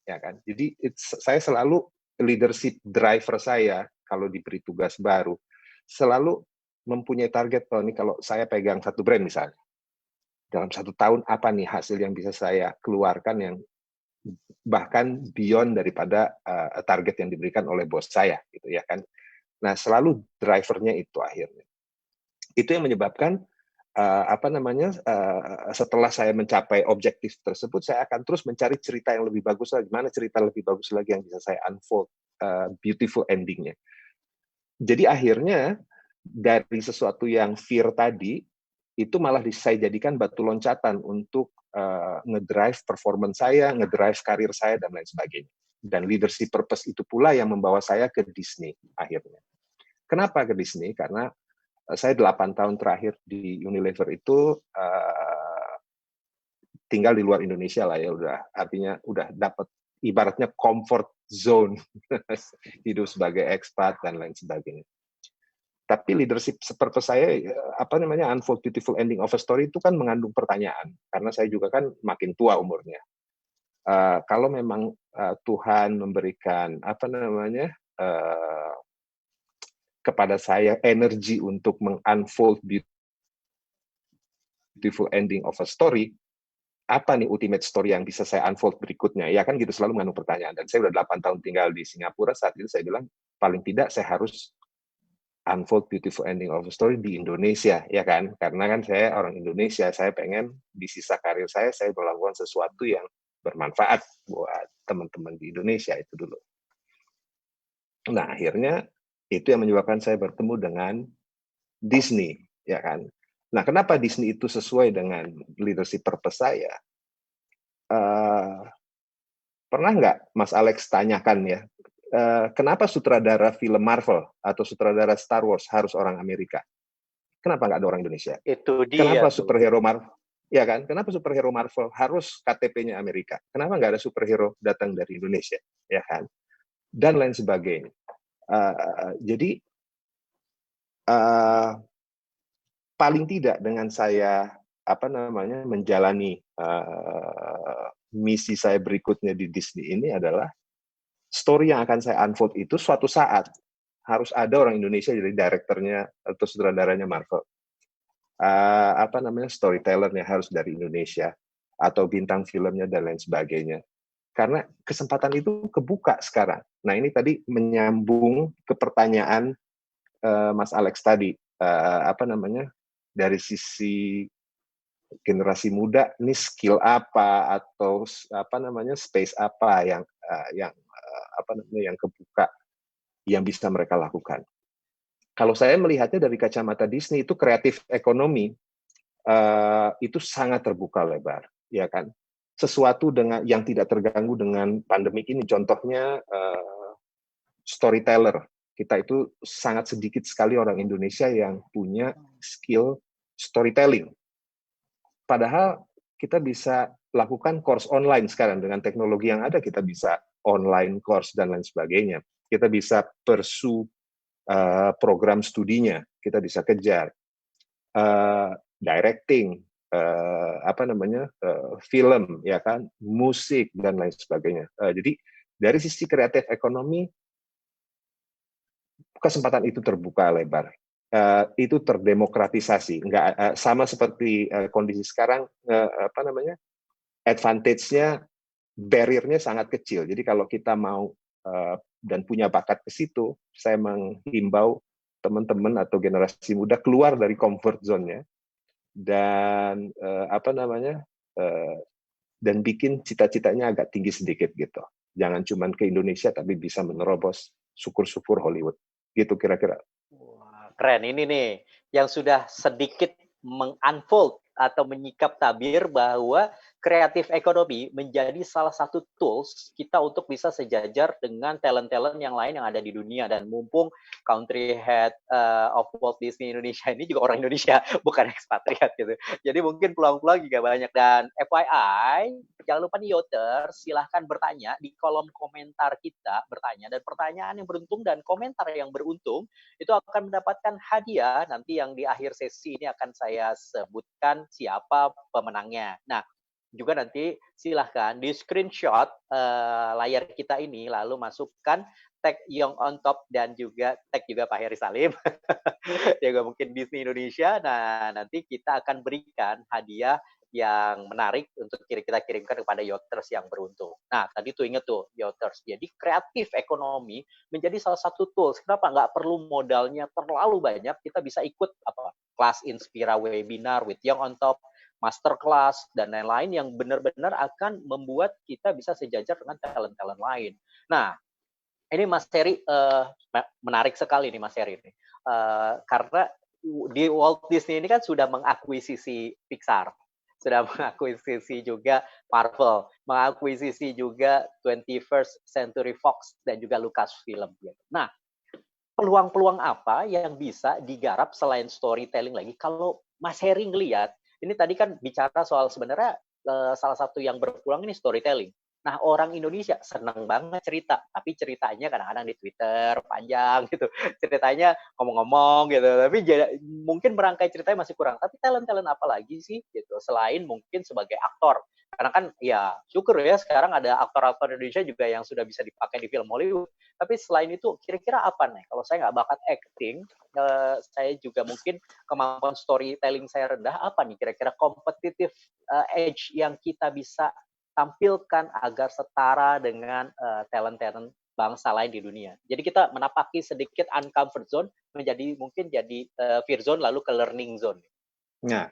ya kan? Jadi saya selalu leadership driver saya kalau diberi tugas baru selalu mempunyai target. Kalau saya pegang satu brand misalnya, dalam 1 tahun apa nih hasil yang bisa saya keluarkan yang bahkan beyond daripada target yang diberikan oleh bos saya, gitu ya kan? Nah, selalu drivernya itu akhirnya. Itu yang menyebabkan setelah saya mencapai objektif tersebut, saya akan terus mencari cerita yang lebih bagus lagi. Mana cerita lebih bagus lagi yang bisa saya unfold beautiful endingnya. Jadi akhirnya dari sesuatu yang fear tadi, itu malah saya jadikan batu loncatan untuk ngedrive performance saya, ngedrive karir saya, dan lain sebagainya. Dan leadership purpose itu pula yang membawa saya ke Disney akhirnya. Kenapa ke Disney? Karena saya 8 tahun terakhir di Unilever itu tinggal di luar Indonesia lah ya, artinya udah dapat ibaratnya comfort zone hidup sebagai expat dan lain sebagainya. Tapi leadership purpose saya, Unfold Beautiful Ending of a Story itu kan mengandung pertanyaan, karena saya juga kan makin tua umurnya. Kalau memang Tuhan memberikan kepada saya energi untuk mengunfold beautiful ending of a story, apa nih ultimate story yang bisa saya unfold berikutnya? Ya kan gitu, selalu mengandung pertanyaan. Dan saya udah 8 tahun tinggal di Singapura, saat itu saya bilang, paling tidak saya harus unfold beautiful ending of a story di Indonesia, ya kan? Karena kan saya orang Indonesia, saya pengen di sisa karir saya melakukan sesuatu yang bermanfaat buat teman-teman di Indonesia itu dulu. Nah, akhirnya itu yang menyebabkan saya bertemu dengan Disney, ya kan? Nah, kenapa Disney itu sesuai dengan leadership purpose saya? Pernah nggak Mas Alex tanyakan ya, kenapa sutradara film Marvel atau sutradara Star Wars harus orang Amerika? Kenapa nggak ada orang Indonesia? Itu dia. Kenapa superhero Marvel? Ya kan? Kenapa superhero Marvel harus KTP-nya Amerika? Kenapa nggak ada superhero datang dari Indonesia? Ya kan? Dan lain sebagainya. Jadi paling tidak dengan saya menjalani misi saya berikutnya di Disney ini adalah story yang akan saya unfold itu suatu saat harus ada orang Indonesia jadi direkturnya atau sutradaranya Marvel. Storytellernya harus dari Indonesia atau bintang filmnya dan lain sebagainya. Karena kesempatan itu kebuka sekarang. Nah, ini tadi menyambung ke pertanyaan Mas Alex tadi, dari sisi generasi muda, ini skill apa atau space apa yang kebuka yang bisa mereka lakukan. Kalau saya melihatnya dari kacamata Disney, itu kreatif ekonomi itu sangat terbuka lebar, ya kan? Sesuatu dengan yang tidak terganggu dengan pandemik ini, contohnya storyteller. Kita itu sangat sedikit sekali orang Indonesia yang punya skill storytelling. Padahal kita bisa lakukan course online sekarang dengan teknologi yang ada, kita bisa online course dan lain sebagainya. Kita bisa pursue program studinya, kita bisa kejar directing, film, ya kan, musik dan lain sebagainya. Jadi dari sisi kreatif ekonomi, kesempatan itu terbuka lebar, itu terdemokratisasi, nggak sama seperti kondisi sekarang, advantage-nya, barrier-nya sangat kecil. Jadi kalau kita mau dan punya bakat ke situ, saya menghimbau teman-teman atau generasi muda keluar dari comfort zone-nya dan dan bikin cita-citanya agak tinggi sedikit gitu. Jangan cuma ke Indonesia tapi bisa menerobos syukur-syukur Hollywood. Gitu kira-kira. Wah, keren ini nih, yang sudah sedikit mengunfold atau menyikap tabir bahwa kreatif ekonomi menjadi salah satu tools kita untuk bisa sejajar dengan talent-talent yang lain yang ada di dunia. Dan mumpung country head of Walt Disney Indonesia ini juga orang Indonesia, bukan ekspatriat gitu. Jadi mungkin peluang-peluang juga banyak. Dan FYI, jangan lupa nih Yoters, silahkan bertanya di kolom komentar kita, bertanya. Dan pertanyaan yang beruntung dan komentar yang beruntung itu akan mendapatkan hadiah. Nanti yang di akhir sesi ini akan saya sebutkan siapa pemenangnya. Nah, juga nanti silahkan di screenshot layar kita ini, lalu masukkan tag Young on Top dan juga tag juga Pak Heri Salim, juga mungkin Disney Indonesia. Nah, nanti kita akan berikan hadiah yang menarik untuk kita kirimkan kepada Yoters yang beruntung. Nah, tadi tuh inget tuh Yoters. Jadi kreatif ekonomi menjadi salah satu tools. Kenapa nggak perlu modalnya terlalu banyak? Kita bisa ikut kelas Inspira webinar with Young on Top, masterclass dan lain-lain yang benar-benar akan membuat kita bisa sejajar dengan talent-talent lain. Nah, ini Mas Heri menarik sekali nih Mas Heri ini, karena di Walt Disney ini kan sudah mengakuisisi Pixar. sudah mengakuisisi juga Marvel, mengakuisisi juga 21st Century Fox dan juga Lucasfilm gitu. Nah, peluang-peluang apa yang bisa digarap selain storytelling lagi? Kalau Mas Heri ngelihat, ini tadi kan bicara soal sebenarnya salah satu yang berpeluang ini storytelling. Nah, orang Indonesia senang banget cerita, tapi ceritanya kadang-kadang di Twitter panjang gitu. Ceritanya ngomong-ngomong gitu, tapi mungkin merangkai ceritanya masih kurang. Tapi talent-talent apa lagi sih gitu selain mungkin sebagai aktor? Karena kan ya syukur ya sekarang ada aktor-aktor Indonesia juga yang sudah bisa dipakai di film Hollywood. Tapi selain itu kira-kira apa nih? Kalau saya nggak bakat acting, saya juga mungkin kemampuan storytelling saya rendah, apa nih kira-kira competitive edge yang kita bisa tampilkan agar setara dengan talent-talent bangsa lain di dunia. Jadi kita menapaki sedikit uncomfort zone menjadi mungkin jadi fear zone lalu ke learning zone. Nah,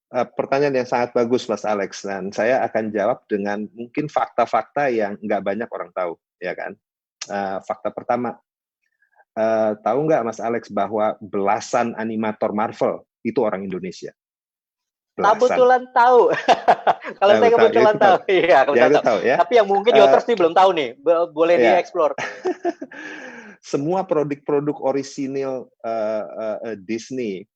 pertanyaan yang sangat bagus Mas Alex, dan saya akan jawab dengan mungkin fakta-fakta yang nggak banyak orang tahu, ya kan? Fakta pertama, tahu nggak Mas Alex bahwa belasan animator Marvel itu orang Indonesia? Kebetulan tahu. Kalau saya kebetulan tahu. Iya, kebetulan tahu. Ya. Tapi yang mungkin Yoters nih belum tahu nih. Boleh dieksplor. Semua produk-produk orisinil Disney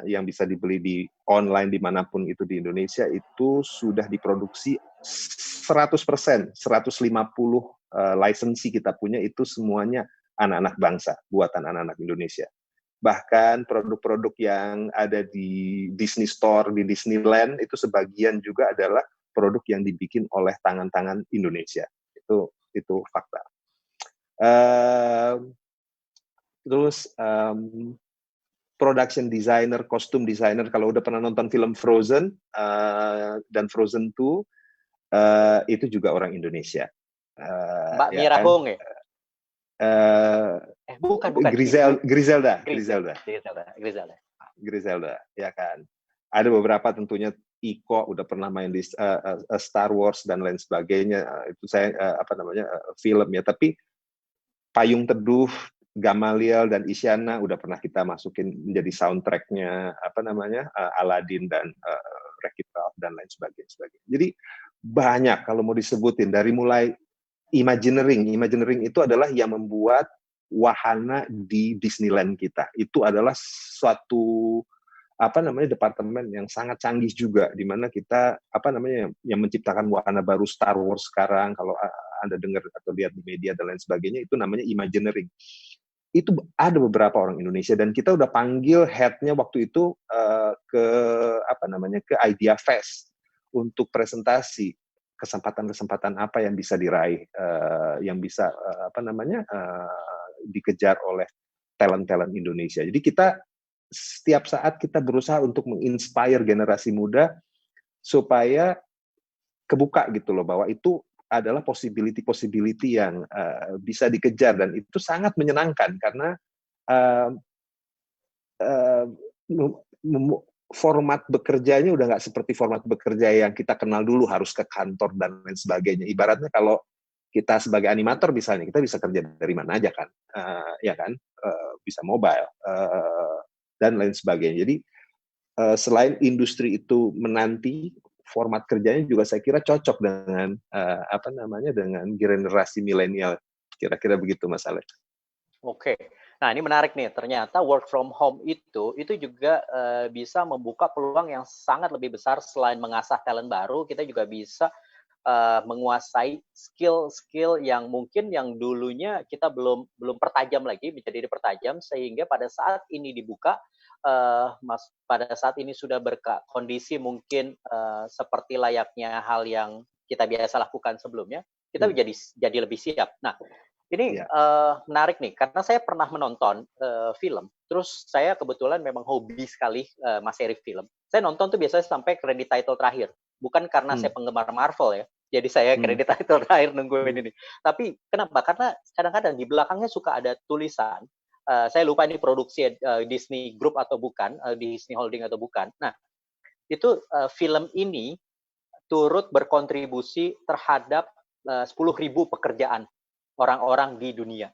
yang bisa dibeli di online dimanapun itu di Indonesia itu sudah diproduksi 100%, 150 lisensi kita punya itu semuanya anak-anak bangsa, buatan anak-anak Indonesia. Bahkan produk-produk yang ada di Disney Store, di Disneyland, itu sebagian juga adalah produk yang dibikin oleh tangan-tangan Indonesia. Itu fakta. Terus production designer, kostum designer, kalau udah pernah nonton film Frozen dan Frozen 2, itu juga orang Indonesia. Mbak Mira Hong ya? Bukan. Griselda, ya kan. Ada beberapa tentunya Iko udah pernah main di Star Wars dan lain sebagainya. Itu saya film ya. Tapi Payung Teduh, Gamaliel dan Isyana udah pernah kita masukin menjadi soundtracknya Aladdin dan Wreck-It Ralph dan lain sebagainya. Jadi banyak kalau mau disebutin dari mulai Imagineering itu adalah yang membuat wahana di Disneyland kita. Itu adalah suatu departemen yang sangat canggih juga, di mana kita yang menciptakan wahana baru Star Wars sekarang. Kalau Anda dengar atau lihat di media dan lain sebagainya, itu namanya Imagineering. Itu ada beberapa orang Indonesia dan kita udah panggil headnya waktu itu ke Idea Fest untuk presentasi kesempatan-kesempatan apa yang bisa diraih, yang bisa dikejar oleh talent-talent Indonesia. Jadi kita setiap saat kita berusaha untuk menginspire generasi muda supaya kebuka gitu loh, bahwa itu adalah possibility yang bisa dikejar, dan itu sangat menyenangkan karena format bekerjanya udah nggak seperti format bekerja yang kita kenal dulu, harus ke kantor dan lain sebagainya. Ibaratnya kalau kita sebagai animator misalnya, kita bisa kerja dari mana aja kan, bisa mobile dan lain sebagainya. Jadi selain industri itu menanti, format kerjanya juga saya kira cocok dengan dengan generasi milenial. Kira-kira begitu Mas Alex. Oke. Nah, ini menarik nih. Ternyata work from home itu juga bisa membuka peluang yang sangat lebih besar. Selain mengasah talent baru, kita juga bisa menguasai skill-skill yang mungkin yang dulunya kita belum pertajam lagi, menjadi dipertajam, sehingga pada saat ini dibuka, pada saat ini sudah berkondisi mungkin seperti layaknya hal yang kita biasa lakukan sebelumnya, kita jadi lebih siap. Nah, ini menarik nih, karena saya pernah menonton film, terus saya kebetulan memang hobi sekali Mas Heri film. Saya nonton tuh biasanya sampai kredit title terakhir, bukan karena saya penggemar Marvel ya, jadi saya kredit title terakhir nungguin ini. Tapi kenapa? Karena kadang-kadang di belakangnya suka ada tulisan, saya lupa ini produksi Disney Group atau bukan, Disney Holding atau bukan. Nah, itu film ini turut berkontribusi terhadap 10.000 pekerjaan orang-orang di dunia.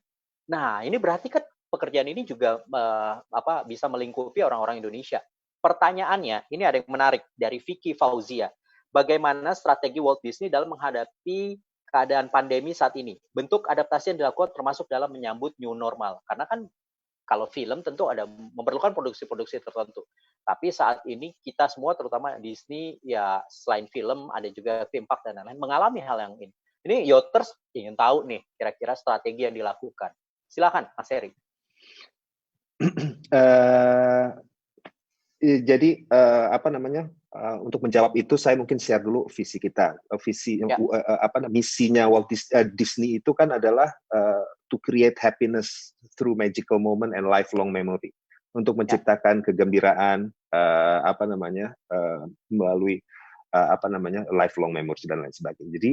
Nah, ini berarti kan pekerjaan ini juga bisa melingkupi orang-orang Indonesia. pertanyaannya, ini ada yang menarik dari Vicky Fauzia. Bagaimana strategi Walt Disney dalam menghadapi keadaan pandemi saat ini? Bentuk adaptasi yang dilakukan termasuk dalam menyambut new normal. Karena kan kalau film tentu ada memerlukan produksi-produksi tertentu. Tapi saat ini kita semua terutama Disney ya selain film ada juga theme park dan lain-lain mengalami hal yang ini. Ini Yoters ingin tahu nih kira-kira strategi yang dilakukan. Silakan Mas Heri. Jadi untuk menjawab itu saya mungkin share dulu visi kita. Misinya Walt Disney itu kan adalah to create happiness through magical moment and lifelong memory. Untuk menciptakan kegembiraan melalui lifelong memories dan lain sebagainya. Jadi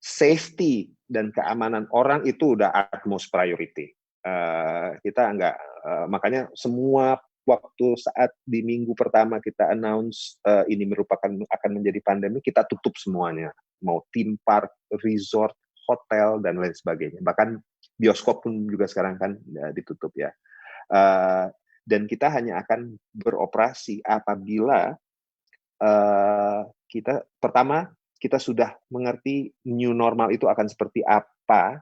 safety dan keamanan orang itu udah utmost priority. Kita makanya semua waktu saat di minggu pertama kita announce ini akan menjadi pandemi, kita tutup semuanya, mau theme park, resort, hotel dan lain sebagainya. Bahkan bioskop pun juga sekarang kan ditutup ya. Dan kita hanya akan beroperasi apabila kita sudah mengerti new normal itu akan seperti apa,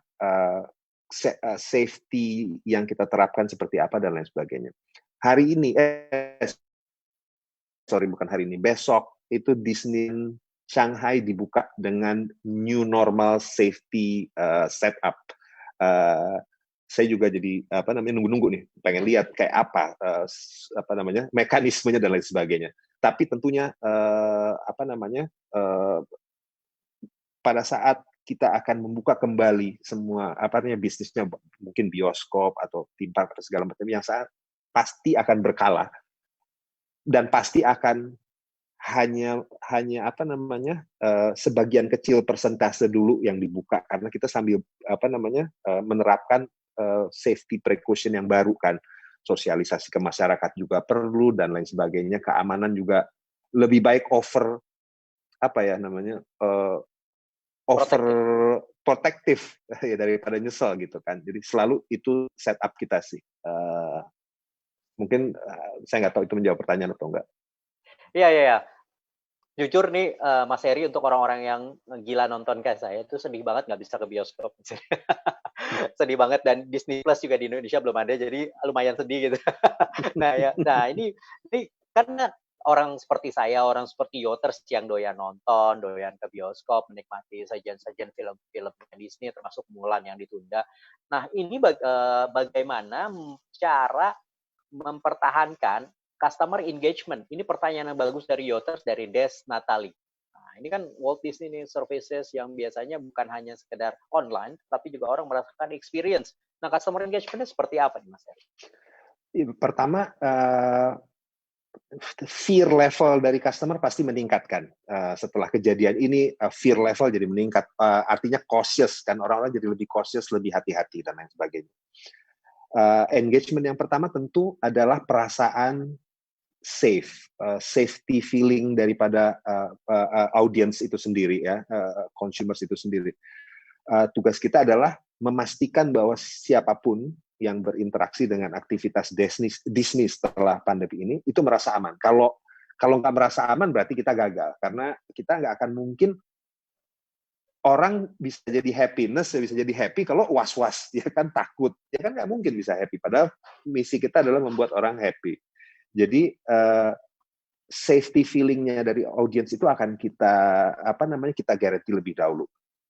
safety yang kita terapkan seperti apa dan lain sebagainya. Besok itu Disney Shanghai dibuka dengan new normal safety setup. Saya juga jadi nunggu-nunggu nih, pengen lihat kayak apa mekanismenya dan lain sebagainya. Tapi tentunya pada saat kita akan membuka kembali semua bisnisnya, mungkin bioskop atau theme park atau segala macam, yang pasti akan berkala dan pasti akan hanya sebagian kecil persentase dulu yang dibuka, karena kita sambil menerapkan safety precaution yang baru kan, sosialisasi ke masyarakat juga perlu dan lain sebagainya, keamanan juga lebih baik over protective ya daripada nyesel gitu kan. Jadi selalu itu setup kita sih. Mungkin saya nggak tahu itu menjawab pertanyaan atau enggak. Iya. Jujur nih Mas Heri, untuk orang-orang yang gila nonton kayak saya itu sedih banget nggak bisa ke bioskop. Sedih banget, dan Disney Plus juga di Indonesia belum ada, jadi lumayan sedih gitu. Nah ini karena orang seperti saya, orang seperti Yoters yang doyan nonton, doyan ke bioskop, menikmati sajian-sajian film-film Disney termasuk Mulan yang ditunda. Nah ini bagaimana cara mempertahankan customer engagement? Ini pertanyaan yang bagus dari Yoters, dari Des Natali. Nah, ini kan Walt Disney Services yang biasanya bukan hanya sekedar online, tapi juga orang merasakan experience. Nah, customer engagement-nya seperti apa nih, Mas Heri? Pertama, fear level dari customer pasti meningkatkan. Setelah kejadian ini, fear level jadi meningkat. Artinya cautious, kan, orang-orang jadi lebih cautious, lebih hati-hati, dan lain sebagainya. Engagement yang pertama tentu adalah perasaan safety feeling daripada audience itu sendiri, ya, consumers itu sendiri. Tugas kita adalah memastikan bahwa siapapun yang berinteraksi dengan aktivitas Disney setelah pandemi ini itu merasa aman. Kalau nggak merasa aman berarti kita gagal, karena kita nggak akan mungkin orang bisa jadi happy kalau was-was, ya kan, takut, ya kan, nggak mungkin bisa happy. Padahal misi kita adalah membuat orang happy. Jadi safety feeling-nya dari audience itu akan kita guarantee lebih dahulu.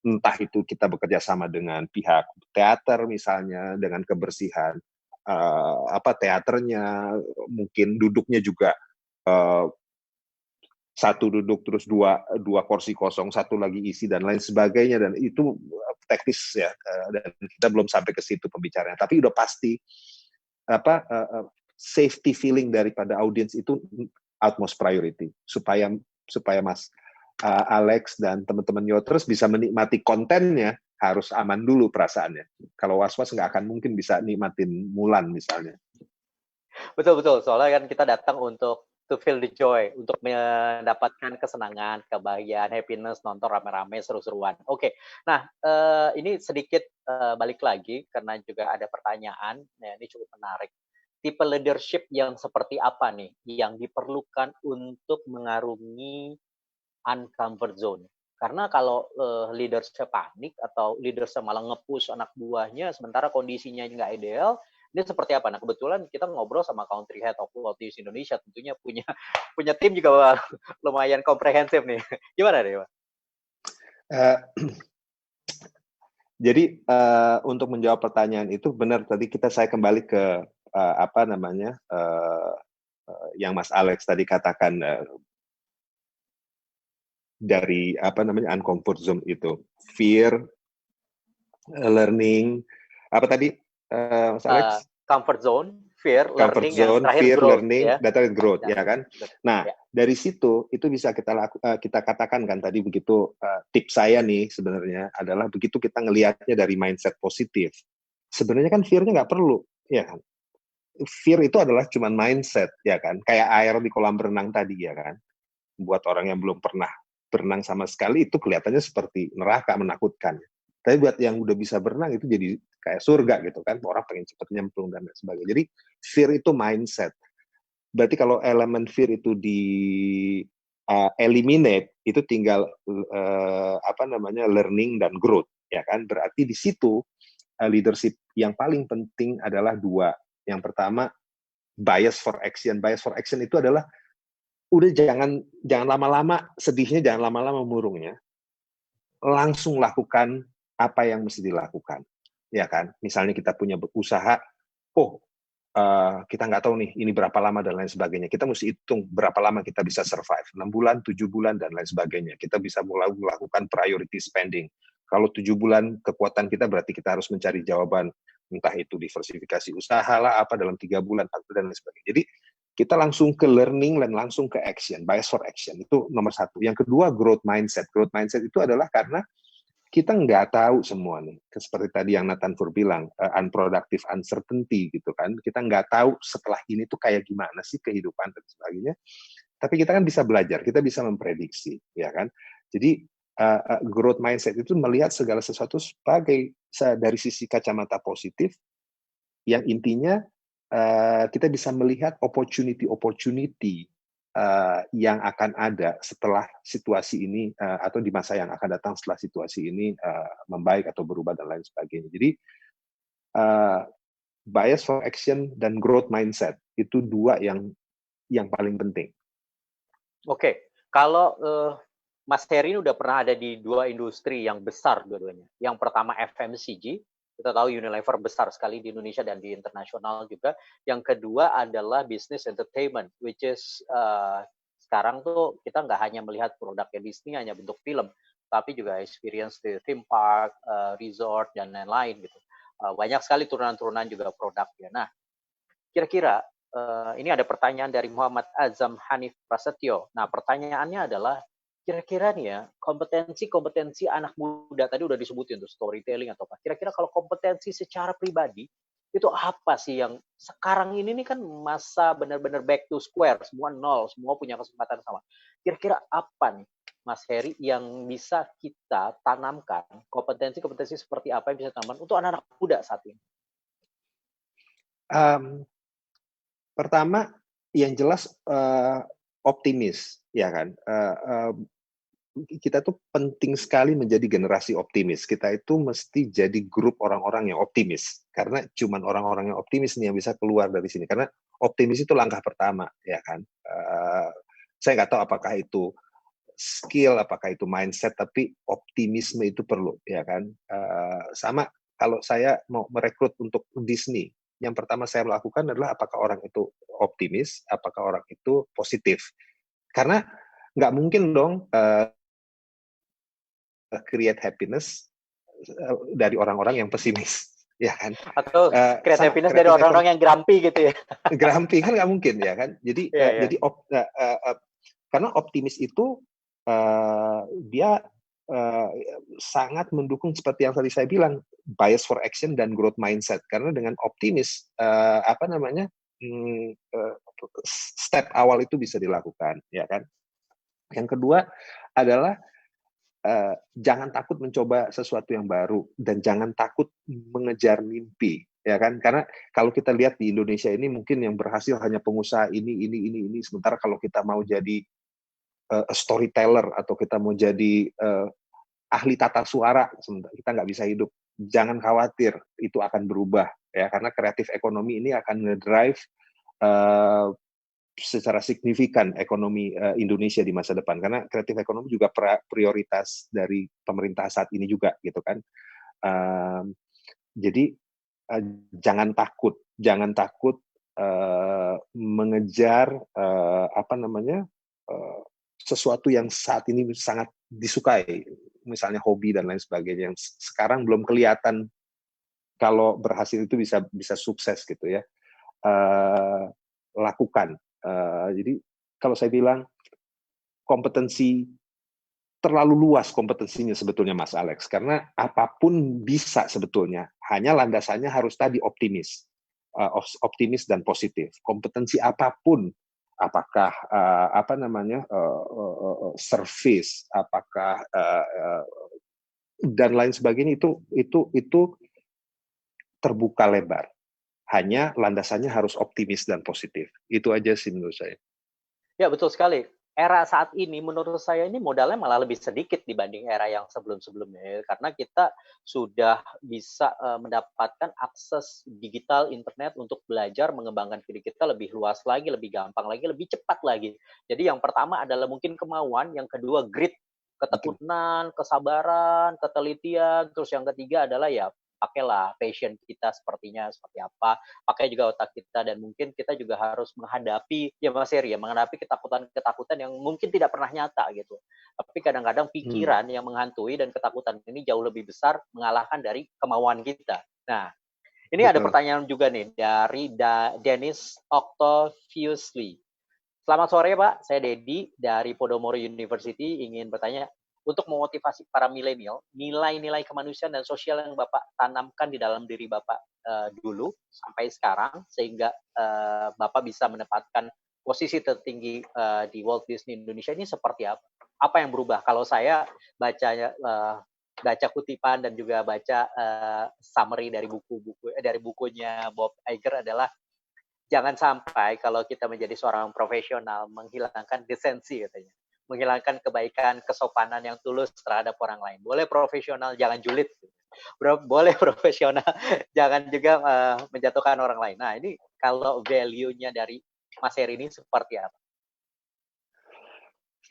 Entah itu kita bekerja sama dengan pihak teater misalnya, dengan kebersihan teaternya, mungkin duduknya juga satu duduk terus dua kursi kosong, satu lagi isi dan lain sebagainya, dan itu teknis ya, dan kita belum sampai ke situ pembicaraannya, tapi udah pasti safety feeling daripada audience itu utmost priority, supaya Mas Alex dan teman-teman Yoters bisa menikmati kontennya, harus aman dulu perasaannya. Kalau was-was nggak akan mungkin bisa nikmatin Mulan misalnya. Betul, soalnya kan kita datang untuk to feel the joy, untuk mendapatkan kesenangan, kebahagiaan, happiness, nonton rame-rame, seru-seruan. Oke, nah ini sedikit balik lagi, karena juga ada pertanyaan, ini cukup menarik. tipe leadership yang seperti apa nih yang diperlukan untuk mengarungi uncomfort zone? Karena kalau leadersnya panik atau leadersnya malah nge-push anak buahnya sementara kondisinya nggak ideal, ini seperti apa? Nah, kebetulan kita ngobrol sama country head of Walt Disney Indonesia, tentunya punya punya tim juga lumayan komprehensif nih. Gimana deh, Pak? Eh, Jadi untuk menjawab pertanyaan itu benar tadi saya kembali ke apa namanya yang Mas Alex tadi katakan dari apa namanya uncomfort zone itu, fear, learning, apa tadi Mas Alex? Comfort zone, fear, Comfort learning, yang zone, terakhir fear, growth, learning, ya. data growth, Ya. ya kan? Nah, Ya. dari situ itu bisa kita katakan kan tadi begitu tips saya nih sebenarnya adalah begitu kita ngelihatnya dari mindset positif. Sebenarnya kan fear-nya nggak perlu, ya kan? Fear itu adalah cuman mindset, ya kan? Kayak air di kolam renang tadi, ya kan? Buat orang yang belum pernah berenang sama sekali itu kelihatannya seperti neraka, menakutkan. Tapi buat yang udah bisa berenang itu jadi kayak surga gitu kan, orang pengen cepet nyemplung dan lain sebagainya. Jadi fear itu mindset. Berarti kalau elemen fear itu di eliminate, itu tinggal apa namanya learning dan growth, ya kan? Berarti di situ leadership yang paling penting adalah dua. Yang pertama bias for action. Bias for action itu adalah udah jangan lama-lama sedihnya, jangan lama-lama murungnya. Langsung lakukan apa yang mesti dilakukan, ya kan? Misalnya kita punya usaha, kita nggak tahu nih ini berapa lama dan lain sebagainya. Kita mesti hitung berapa lama kita bisa survive, 6 bulan, 7 bulan dan lain sebagainya. Kita bisa mulai melakukan priority spending. Kalau 7 bulan kekuatan kita berarti kita harus mencari jawaban, entah itu diversifikasi usaha lah, apa dalam 3 bulan, 4 bulan dan lain sebagainya. Jadi kita langsung ke learning dan langsung ke action, bias for action. Itu nomor satu. Yang kedua, growth mindset. Growth mindset itu adalah karena kita nggak tahu semua nih. Seperti tadi yang Nathan Fur bilang, unproductive uncertainty gitu kan. Kita nggak tahu setelah ini tuh kayak gimana sih kehidupan dan sebagainya. Tapi kita kan bisa belajar, kita bisa memprediksi, ya kan. Jadi growth mindset itu melihat segala sesuatu sebagai dari sisi kacamata positif, yang intinya kita bisa melihat opportunity yang akan ada setelah situasi ini atau di masa yang akan datang setelah situasi ini membaik atau berubah dan lain sebagainya. Jadi bias for action dan growth mindset itu dua yang paling penting. Oke, kalau Mas Heri ini udah pernah ada di dua industri yang besar dua-duanya. Yang pertama FMCG, kita tahu Unilever besar sekali di Indonesia dan di internasional juga. Yang kedua adalah business entertainment, which is sekarang tuh kita nggak hanya melihat produknya Disney hanya bentuk film, tapi juga experience di theme park, resort dan lain-lain gitu. Banyak sekali turunan-turunan juga produknya. Nah, kira-kira ini ada pertanyaan dari Muhammad Azam Hanif Prasetyo. Nah, pertanyaannya adalah kira-kira nih ya, kompetensi anak muda tadi udah disebutin tuh storytelling atau apa. Kira-kira kalau kompetensi secara pribadi itu apa sih yang sekarang ini nih kan masa benar-benar back to square, semua nol, semua punya kesempatan sama. Kira-kira apa nih Mas Heri yang bisa kita tanamkan, kompetensi seperti apa yang bisa tanamkan untuk anak-anak muda saat ini? Pertama, yang jelas optimis, ya kan. Kita tuh penting sekali menjadi generasi optimis. Kita itu mesti jadi grup orang-orang yang optimis. Karena cuman orang-orang yang optimis nih yang bisa keluar dari sini. Karena optimis itu langkah pertama, ya kan. Saya nggak tahu apakah itu skill, apakah itu mindset, tapi optimisme itu perlu, ya kan. Sama kalau saya mau merekrut untuk Disney, yang pertama saya lakukan adalah apakah orang itu optimis, apakah orang itu positif. Karena nggak mungkin dong create happiness dari orang-orang yang pesimis, ya kan? Atau create happiness dari orang-orang yang grumpy gitu ya? Grumpy kan nggak mungkin, ya kan? Jadi jadi karena optimis itu dia sangat mendukung seperti yang tadi saya bilang, bias for action dan growth mindset. Karena dengan optimis step awal itu bisa dilakukan, ya kan? Yang kedua adalah jangan takut mencoba sesuatu yang baru dan jangan takut mengejar mimpi. ya kan? Karena kalau kita lihat di Indonesia ini mungkin yang berhasil hanya pengusaha ini. Sementara kalau kita mau jadi storyteller atau kita mau jadi ahli tata suara, kita nggak bisa hidup. Jangan khawatir, itu akan berubah ya, karena kreatif ekonomi ini akan ngedrive secara signifikan ekonomi Indonesia di masa depan, karena kreatif ekonomi juga prioritas dari pemerintah saat ini juga gitu kan. Jadi jangan takut mengejar sesuatu yang saat ini sangat disukai, misalnya hobi dan lain sebagainya yang sekarang belum kelihatan kalau berhasil itu bisa sukses gitu ya. Lakukan. Jadi kalau saya bilang kompetensi terlalu luas kompetensinya sebetulnya Mas Alex, karena apapun bisa sebetulnya, hanya landasannya harus tadi optimis dan positif. Kompetensi apapun, apakah service, apakah dan lain sebagainya, itu terbuka lebar. Hanya landasannya harus optimis dan positif. Itu aja sih menurut saya. Ya, betul sekali. Era saat ini menurut saya ini modalnya malah lebih sedikit dibanding era yang sebelum-sebelumnya. Karena kita sudah bisa mendapatkan akses digital internet untuk belajar mengembangkan diri kita lebih luas lagi, lebih gampang lagi, lebih cepat lagi. Jadi yang pertama adalah mungkin kemauan, yang kedua grit, ketekunan, kesabaran, ketelitian, terus yang ketiga adalah ya pakailah passion kita sepertinya seperti apa, pakai juga otak kita, dan mungkin kita juga harus menghadapi ya Mas Heri ya, menghadapi ketakutan yang mungkin tidak pernah nyata gitu. Tapi kadang-kadang pikiran yang menghantui dan ketakutan ini jauh lebih besar mengalahkan dari kemauan kita. Nah, ini ada pertanyaan juga nih dari Dennis Octaviusly. Selamat sore Pak, saya Dedi dari Podomoro University ingin bertanya, untuk memotivasi para milenial, nilai-nilai kemanusiaan dan sosial yang Bapak tanamkan di dalam diri Bapak dulu sampai sekarang, sehingga Bapak bisa menempatkan posisi tertinggi di Walt Disney Indonesia ini seperti apa? Apa yang berubah? Kalau saya baca kutipan dan juga baca summary dari bukunya Bob Iger adalah jangan sampai kalau kita menjadi seorang profesional menghilangkan desensi katanya. Menghilangkan kebaikan, kesopanan yang tulus terhadap orang lain. Boleh profesional, jangan julid. Boleh profesional, jangan juga menjatuhkan orang lain. Nah, ini kalau value-nya dari Mas Heri ini seperti apa?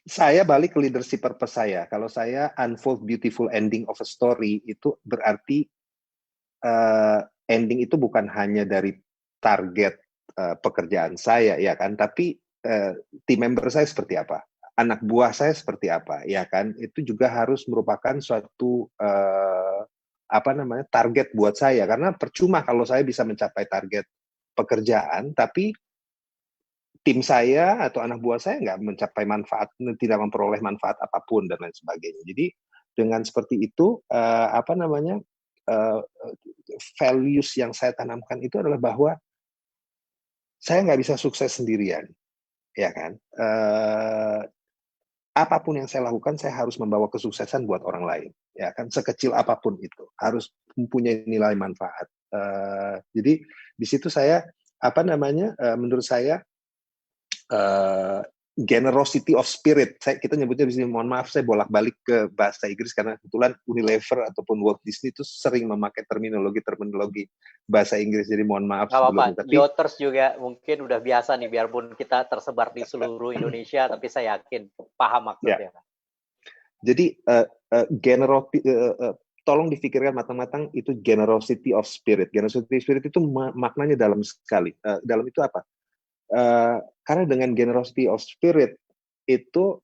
Saya balik ke leadership purpose saya. Kalau saya unfold beautiful ending of a story, itu berarti ending itu bukan hanya dari target pekerjaan saya, ya kan? Tapi team member saya seperti apa? Anak buah saya seperti apa, ya kan? Itu juga harus merupakan suatu target buat saya, karena percuma kalau saya bisa mencapai target pekerjaan tapi tim saya atau anak buah saya nggak mencapai manfaat, tidak memperoleh manfaat apapun dan lain sebagainya. Jadi dengan seperti itu values yang saya tanamkan itu adalah bahwa saya nggak bisa sukses sendirian, ya kan? Apapun yang saya lakukan, saya harus membawa kesuksesan buat orang lain, ya kan? Sekecil apapun itu harus mempunyai nilai manfaat. Jadi di situ saya menurut saya generosity of spirit. Kita nyebutnya di sini, mohon maaf saya bolak-balik ke bahasa Inggris karena kebetulan Unilever ataupun Walt Disney itu sering memakai terminologi bahasa Inggris, jadi mohon maaf sebelumnya. Tapi Yoters juga mungkin udah biasa nih, biarpun kita tersebar di seluruh Indonesia, tapi saya yakin paham maksudnya. Ya. Jadi tolong difikirkan matang-matang, itu generosity of spirit. Generosity of spirit itu maknanya dalam sekali. Dalam itu apa? Karena dengan generosity of spirit itu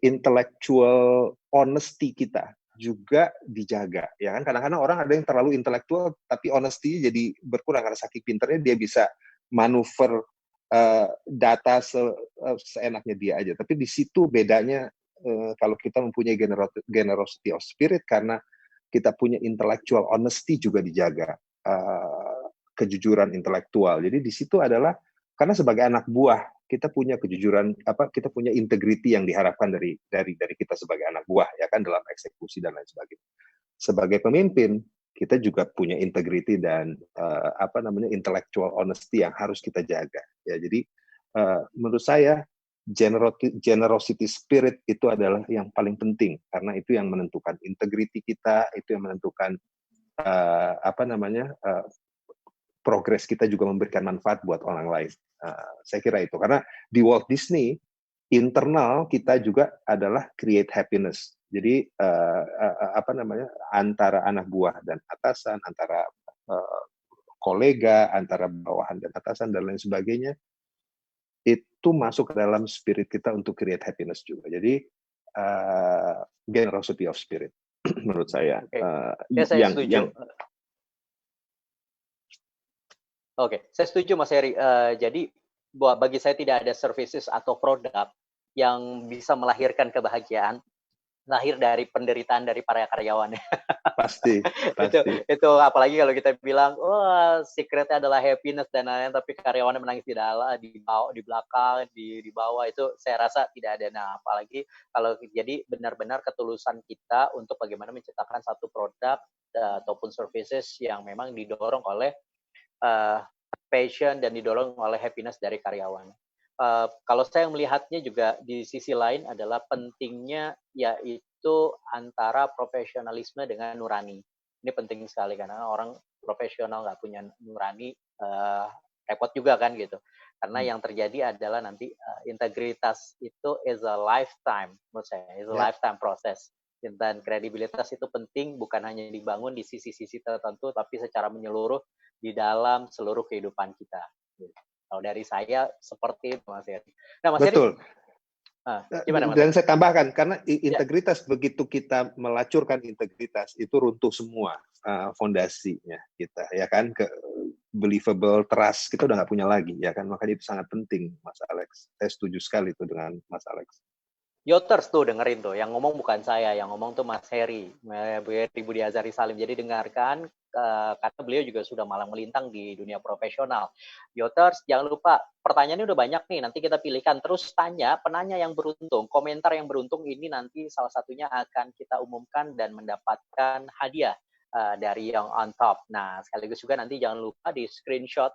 intellectual honesty kita juga dijaga, ya kan? Kadang-kadang orang ada yang terlalu intelektual tapi honesty jadi berkurang karena saking pinternya dia bisa manuver data seenaknya dia aja. Tapi di situ bedanya kalau kita mempunyai generosity of spirit, karena kita punya intellectual honesty juga dijaga. Kejujuran intelektual. Jadi di situ adalah karena sebagai anak buah kita punya kejujuran, kita punya integriti yang diharapkan dari kita sebagai anak buah, ya kan, dalam eksekusi dan lain sebagainya. Sebagai pemimpin kita juga punya integrity dan intellectual honesty yang harus kita jaga. Ya, jadi menurut saya generosity spirit itu adalah yang paling penting karena itu yang menentukan integrity kita, itu yang menentukan progres kita juga memberikan manfaat buat orang lain. Saya kira itu karena di Walt Disney internal kita juga adalah create happiness. Jadi antara anak buah dan atasan, antara kolega, antara bawahan dan atasan dan lain sebagainya, itu masuk ke dalam spirit kita untuk create happiness juga. Jadi generosity of spirit menurut saya. Saya setuju. Oke, saya setuju Mas Heri. Jadi bagi saya tidak ada services atau produk yang bisa melahirkan kebahagiaan lahir dari penderitaan dari para karyawannya. Pasti. itu apalagi kalau kita bilang, secretnya adalah happiness dan lain-lain, tapi karyawannya menangis di dalam, di belakang, di bawah, itu saya rasa tidak ada. Nah, apalagi kalau jadi benar-benar ketulusan kita untuk bagaimana menciptakan satu produk ataupun services yang memang didorong oleh passion dan didorong oleh happiness dari karyawan. Kalau saya melihatnya juga di sisi lain adalah pentingnya yaitu antara profesionalisme dengan nurani. Ini penting sekali karena orang profesional nggak punya nurani repot juga kan gitu. Karena yang terjadi adalah nanti integritas itu is a lifetime menurut saya, is a lifetime process. Dan kredibilitas itu penting bukan hanya dibangun di sisi-sisi tertentu tapi secara menyeluruh di dalam seluruh kehidupan kita. Kalau dari saya seperti itu Mas Heri. Nah, Mas Betul. Gimana Mas? Dan saya tambahkan karena integritas begitu kita melacurkan integritas itu runtuh semua fondasinya kita ya kan, ke believable trust kita udah nggak punya lagi ya kan, makanya itu sangat penting Mas Alex. Saya setuju sekali itu dengan Mas Alex. Yoters tuh dengerin tuh, yang ngomong bukan saya, yang ngomong tuh Mas Heri, Budi Azhari Salim. Jadi dengarkan, karena beliau juga sudah malang melintang di dunia profesional. Yoters, jangan lupa, pertanyaannya udah banyak nih, nanti kita pilihkan. Terus tanya, penanya yang beruntung, komentar yang beruntung ini nanti salah satunya akan kita umumkan dan mendapatkan hadiah dari yang on top. Nah, sekaligus juga nanti jangan lupa di screenshot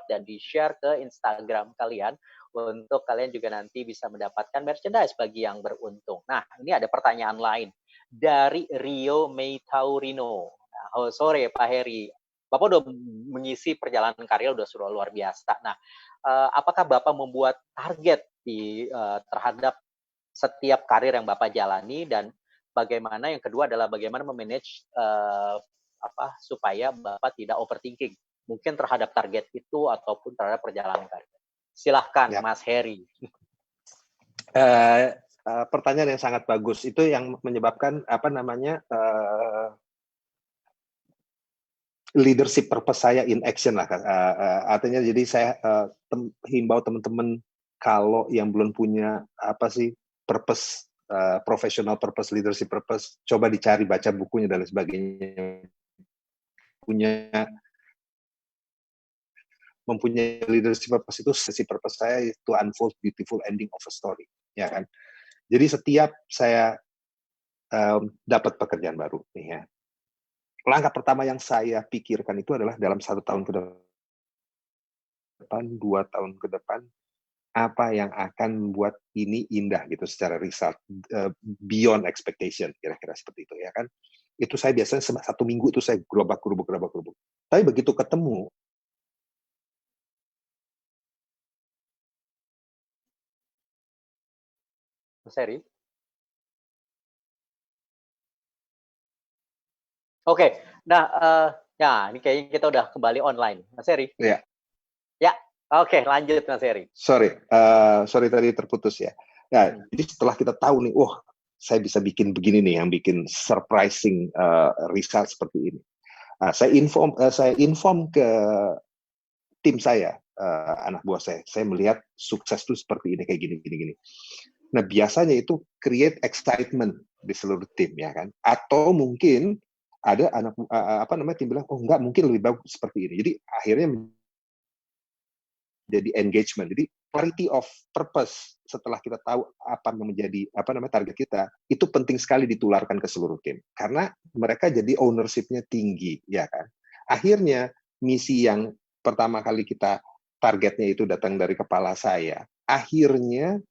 dan di-share ke Instagram kalian untuk kalian juga nanti bisa mendapatkan merchandise bagi yang beruntung. Nah, ini ada pertanyaan lain dari Rio May Taurino. Nah, sore Pak Heri, Bapak udah mengisi perjalanan karir udah sudah luar biasa. Nah, apakah Bapak membuat target terhadap setiap karir yang Bapak jalani, dan bagaimana yang kedua adalah bagaimana memanage supaya Bapak tidak overthinking mungkin terhadap target itu ataupun terhadap perjalanan karir. Silahkan Mas Heri. Pertanyaan yang sangat bagus. Itu yang menyebabkan leadership purpose saya in action lah. Artinya jadi saya himbau teman-teman kalau yang belum punya purpose, professional purpose, leadership purpose, coba dicari, baca bukunya dan lain sebagainya. Mempunyai leadership purpose itu, sesi purpose saya itu unfold beautiful ending of a story, ya kan. Jadi setiap saya dapat pekerjaan baru, nih ya, langkah pertama yang saya pikirkan itu adalah dalam 1 tahun ke depan, 2 tahun ke depan, apa yang akan membuat ini indah gitu secara result, beyond expectation, kira-kira seperti itu, ya kan. Itu saya biasanya 1 minggu itu saya gerobak. Tapi begitu ketemu Mas Heri. Oke, nah ini kayaknya kita udah kembali online, Mas Heri. Ya. Ya, oke, lanjut Mas Heri. Sorry tadi terputus ya. Nah, jadi setelah kita tahu nih, saya bisa bikin begini nih, yang bikin surprising result seperti ini. Saya inform ke tim saya, anak buah saya melihat sukses itu seperti ini, kayak gini. Nah, biasanya itu create excitement di seluruh tim, ya kan? Atau mungkin ada tim bilang, enggak, mungkin lebih bagus seperti ini. Jadi akhirnya jadi engagement. Jadi clarity of purpose setelah kita tahu apa yang menjadi target kita, itu penting sekali ditularkan ke seluruh tim karena mereka jadi ownership-nya tinggi, ya kan. Akhirnya misi yang pertama kali kita targetnya itu datang dari kepala saya, akhirnya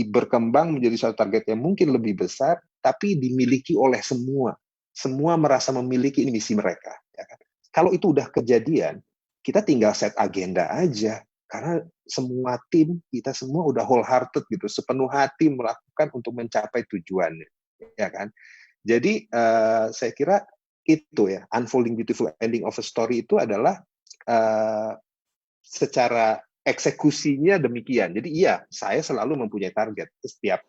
berkembang menjadi satu target yang mungkin lebih besar, tapi dimiliki oleh semua. Semua merasa memiliki misi mereka. Ya kan? Kalau itu udah kejadian, kita tinggal set agenda aja. Karena semua tim, kita semua udah wholehearted gitu, sepenuh hati melakukan untuk mencapai tujuannya. Ya kan? Jadi saya kira itu ya, Unfolding Beautiful Ending of a Story itu adalah secara eksekusinya demikian. Jadi iya, saya selalu mempunyai target setiap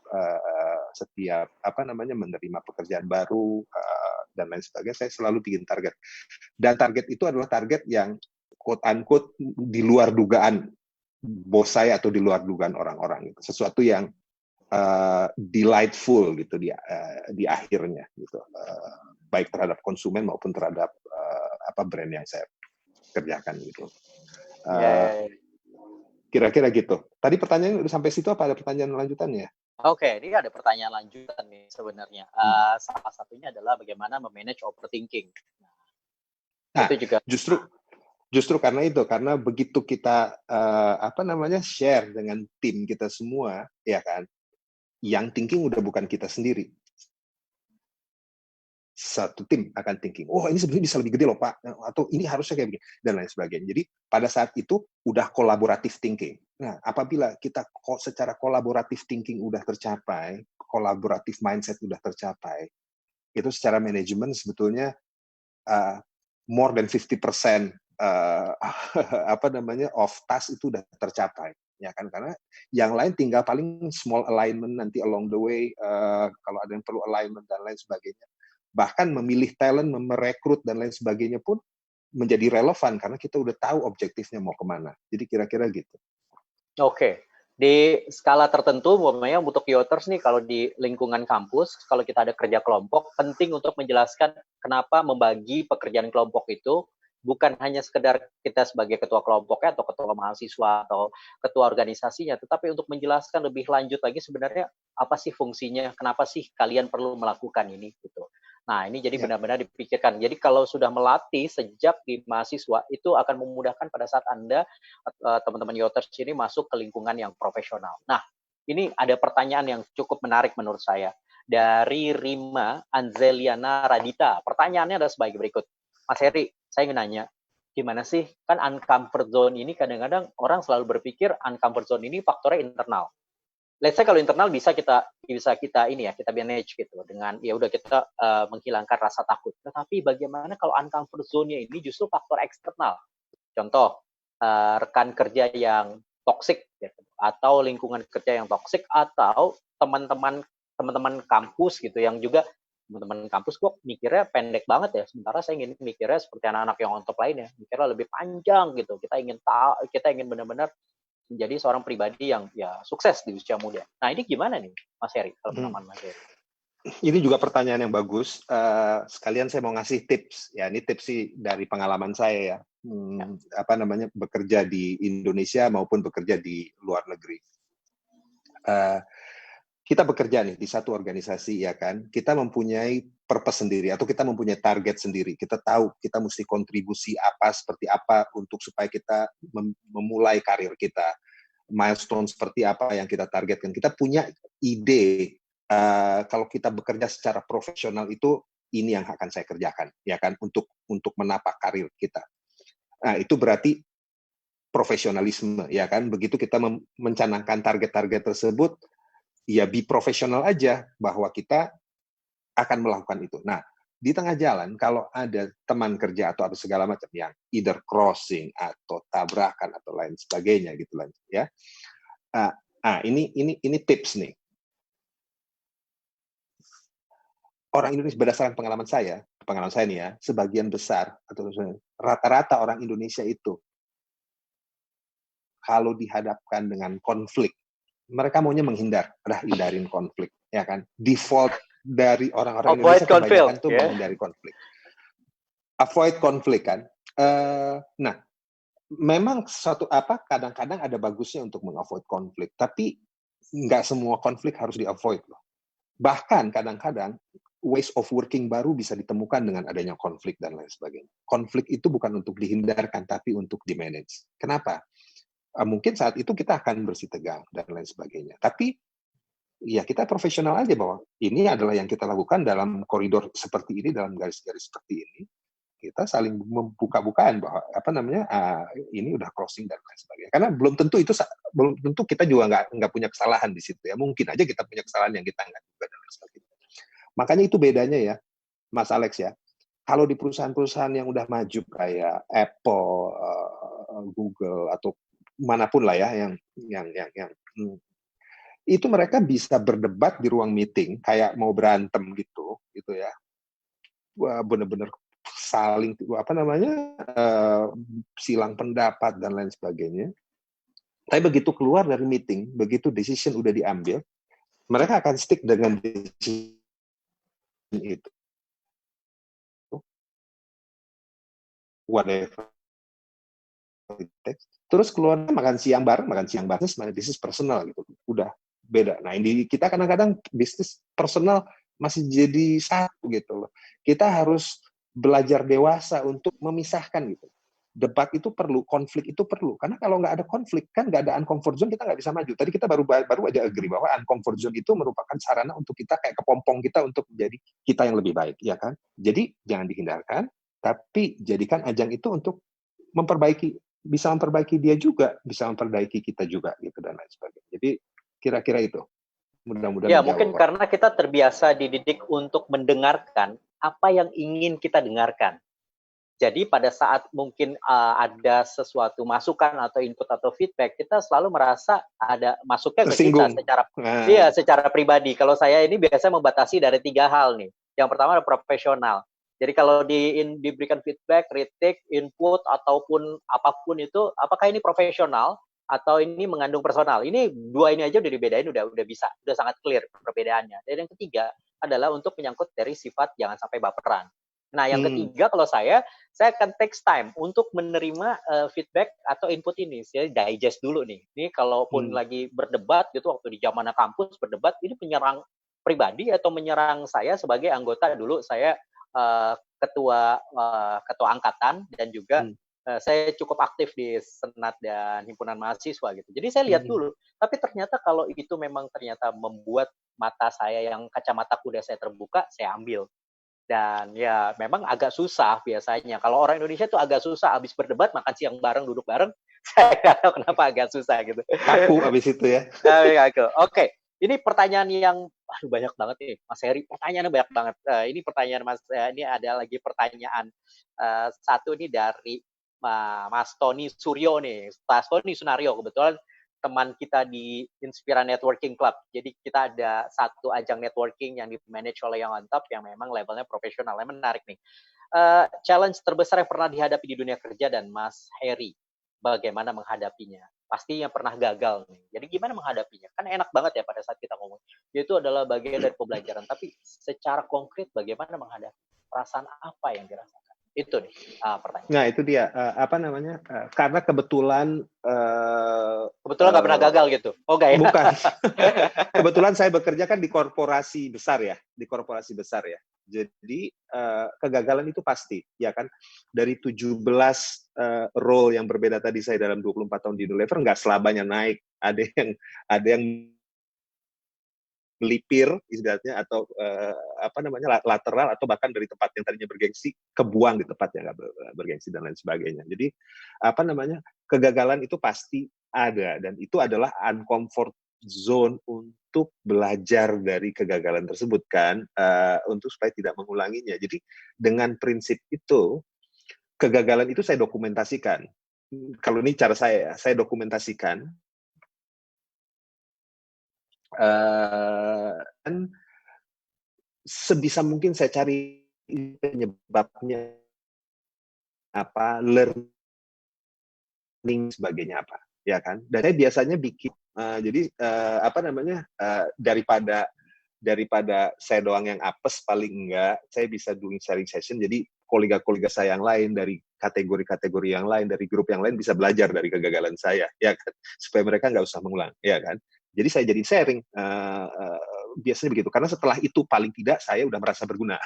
menerima pekerjaan baru dan lain sebagainya. Saya selalu bikin target. Dan target itu adalah target yang quote unquote di luar dugaan bos saya atau di luar dugaan orang-orang. Gitu. Sesuatu yang delightful gitu di akhirnya, gitu. Baik terhadap konsumen maupun terhadap brand yang saya kerjakan gitu. Kira-kira gitu. Tadi pertanyaan udah sampai situ apa ada pertanyaan lanjutannya? Oke, ini ada pertanyaan lanjutan nih sebenarnya. Salah satunya adalah bagaimana memanage overthinking. Nah, itu juga justru karena begitu kita share dengan tim kita semua, ya kan, yang thinking udah bukan kita sendiri. Satu tim akan thinking, oh ini sebenarnya bisa lebih gede loh Pak, atau ini harusnya kayak begini, dan lain sebagainya. Jadi pada saat itu udah collaborative thinking. Nah, apabila kita secara collaborative thinking udah tercapai, collaborative mindset udah tercapai, itu secara manajemen sebetulnya more than 50% of task itu udah tercapai. Ya kan, karena yang lain tinggal paling small alignment nanti along the way, kalau ada yang perlu alignment dan lain sebagainya. Bahkan memilih talent, merekrut dan lain sebagainya pun menjadi relevan karena kita udah tahu objektifnya mau kemana. Jadi kira-kira gitu. Oke. Di skala tertentu, umpamanya untuk Yoters nih, kalau di lingkungan kampus, kalau kita ada kerja kelompok, penting untuk menjelaskan kenapa membagi pekerjaan kelompok itu bukan hanya sekedar kita sebagai ketua kelompoknya atau ketua mahasiswa atau ketua organisasinya, tetapi untuk menjelaskan lebih lanjut lagi sebenarnya apa sih fungsinya, kenapa sih kalian perlu melakukan ini gitu. Nah, ini jadi benar-benar dipikirkan. Jadi kalau sudah melatih sejak di mahasiswa, itu akan memudahkan pada saat Anda, teman-teman Yoters ini masuk ke lingkungan yang profesional. Nah, ini ada pertanyaan yang cukup menarik menurut saya. Dari Rima Anzeliana Radita. Pertanyaannya adalah sebagai berikut. Mas Heri, saya ingin nanya, gimana sih? Kan uncomfort zone ini kadang-kadang orang selalu berpikir uncomfort zone ini faktornya internal. Let's say kalau internal bisa kita manage gitu dengan ya udah kita menghilangkan rasa takut. Tetapi bagaimana kalau uncomfort zone-nya ini justru faktor eksternal? Contoh rekan kerja yang toksik gitu, atau lingkungan kerja yang toksik, atau teman-teman kampus gitu yang juga teman-teman kampus kok mikirnya pendek banget ya. Sementara saya ingin mikirnya seperti anak-anak yang on top lainnya, mikirnya lebih panjang gitu. Kita ingin benar-benar menjadi seorang pribadi yang ya sukses di usia muda. Nah, ini gimana nih, Mas Heri, kalau pengalaman Mas Heri? Ini juga pertanyaan yang bagus. Sekalian saya mau ngasih tips. Ya, ini tips sih dari pengalaman saya ya. Bekerja di Indonesia maupun bekerja di luar negeri. Kita bekerja nih di satu organisasi, ya kan. Kita mempunyai purpose sendiri atau kita mempunyai target sendiri. Kita tahu kita mesti kontribusi seperti apa untuk supaya kita memulai karir kita. Milestone seperti apa yang kita targetkan. Kita punya ide. Kalau kita bekerja secara profesional itu ini yang akan saya kerjakan, ya kan, untuk menapak karir kita. Nah, itu berarti profesionalisme, ya kan. Begitu kita mencanangkan target-target tersebut, ya be profesional aja bahwa kita akan melakukan itu. Nah, di tengah jalan kalau ada teman kerja atau segala macam yang either crossing atau tabrakan atau lain sebagainya gitu lah, ya. Ini tips nih. Orang Indonesia, berdasarkan pengalaman saya nih ya, sebagian besar atau rata-rata orang Indonesia itu kalau dihadapkan dengan konflik, mereka maunya menghindar, hindarin konflik, ya kan? Default dari orang-orang Indonesia kebanyakan tuh menghindari konflik. Avoid konflik kan. Nah, memang kadang-kadang ada bagusnya untuk mengavoid konflik, tapi nggak semua konflik harus di-avoid loh. Bahkan kadang-kadang ways of working baru bisa ditemukan dengan adanya konflik dan lain sebagainya. Konflik itu bukan untuk dihindarkan, tapi untuk di-manage. Kenapa? Mungkin saat itu kita akan bersih tegang dan lain sebagainya. Tapi ya kita profesional aja bahwa ini adalah yang kita lakukan dalam koridor seperti ini, dalam garis-garis seperti ini. Kita saling membuka-bukaan bahwa ini udah crossing dan lain sebagainya. Karena belum tentu kita juga nggak punya kesalahan di situ ya. Mungkin aja kita punya kesalahan yang kita nggak duga dan lain sebagainya. Makanya itu bedanya ya, Mas Alex ya. Kalau di perusahaan-perusahaan yang udah maju kayak Apple, Google atau manapun lah ya, itu mereka bisa berdebat di ruang meeting kayak mau berantem gitu ya. Bener-bener saling silang pendapat dan lain sebagainya. Tapi begitu keluar dari meeting, begitu decision udah diambil, mereka akan stick dengan decision itu. Whatever. Terus keluar makan siang bareng, bisnis personal gitu. Udah beda. Nah, ini kita kadang-kadang bisnis personal masih jadi satu gitu loh. Kita harus belajar dewasa untuk memisahkan gitu. Debat itu perlu, konflik itu perlu. Karena kalau nggak ada konflik, kan nggak ada uncomfort zone, kita nggak bisa maju. Tadi kita baru aja agree bahwa uncomfort zone itu merupakan sarana untuk kita kayak kepompong kita untuk menjadi kita yang lebih baik, ya kan? Jadi jangan dihindarkan, tapi jadikan ajang itu untuk bisa memperbaiki dia juga, bisa memperbaiki kita juga gitu dan lain sebagainya. Jadi kira-kira itu. Mudah-mudahan ya mungkin karena kita terbiasa dididik untuk mendengarkan apa yang ingin kita dengarkan. Jadi pada saat mungkin ada sesuatu masukan atau input atau feedback, kita selalu merasa ada masuknya ke kita secara pribadi. Kalau saya ini biasa membatasi dari 3 hal nih. Yang pertama adalah profesional. Jadi kalau diberikan feedback, kritik, input ataupun apapun itu, apakah ini profesional atau ini mengandung personal? Ini 2 ini aja udah dibedain, udah bisa, udah sangat clear perbedaannya. Dan yang ketiga adalah untuk menyangkut dari sifat jangan sampai baperan. Nah, yang ketiga kalau saya akan takes time untuk menerima feedback atau input ini. Saya digest dulu nih. Ini kalaupun lagi berdebat gitu, waktu di zaman kampus berdebat, ini menyerang pribadi atau menyerang saya sebagai anggota dulu. Saya ketua angkatan dan juga saya cukup aktif di senat dan himpunan mahasiswa gitu. Jadi saya lihat dulu. Tapi ternyata kalau itu memang ternyata membuat mata saya yang kacamata kuda saya terbuka, saya ambil. Dan ya memang agak susah biasanya. Kalau orang Indonesia tuh agak susah, habis berdebat makan siang bareng, duduk bareng. Saya nggak tahu kenapa agak susah gitu. Kaku habis itu ya. Oke. Ini pertanyaan yang banyak banget nih, Mas Heri. Pertanyaannya banyak banget. Ini pertanyaan Mas. Ini ada lagi pertanyaan satu nih dari Mas Tony Suryo nih. Mas Tony Sunario kebetulan teman kita di Inspira Networking Club. Jadi kita ada satu ajang networking yang di-manage oleh Young on Top yang memang levelnya profesional. Yang menarik nih. Challenge terbesar yang pernah dihadapi di dunia kerja dan Mas Heri, bagaimana menghadapinya? Pastinya pernah gagal nih. Jadi gimana menghadapinya? Kan enak banget ya pada saat kita ngomong. Itu adalah bagian dari pembelajaran. Tapi secara konkret bagaimana menghadapi? Perasaan apa yang dirasakan? Itu nih pertanyaan. Nah itu dia karena kebetulan nggak pernah gagal gitu. Oh enggak ya? Bukan. Kebetulan saya bekerja kan di korporasi besar ya, Jadi kegagalan itu pasti, ya kan. Dari 17 role yang berbeda tadi saya dalam 24 tahun di Unilever nggak selamanya naik. Ada yang melipir istilahnya atau lateral atau bahkan dari tempat yang tadinya bergengsi kebuang di tempat yang nggak bergengsi dan lain sebagainya. Jadi kegagalan itu pasti ada dan itu adalah uncomfort zone untuk belajar dari kegagalan tersebut kan untuk supaya tidak mengulanginya. Jadi dengan prinsip itu kegagalan itu saya dokumentasikan. Kalau ini cara saya dokumentasikan. Dan sebisa mungkin saya cari penyebabnya apa, learning sebagainya apa, ya kan? Dan saya biasanya bikin daripada saya doang yang apes, paling enggak saya bisa doing sharing session. Jadi kolega-kolega saya yang lain dari kategori-kategori yang lain, dari grup yang lain bisa belajar dari kegagalan saya, ya kan? Supaya mereka nggak usah mengulang, ya kan? Jadi saya jadi sharing, biasanya begitu. Karena setelah itu paling tidak saya udah merasa berguna.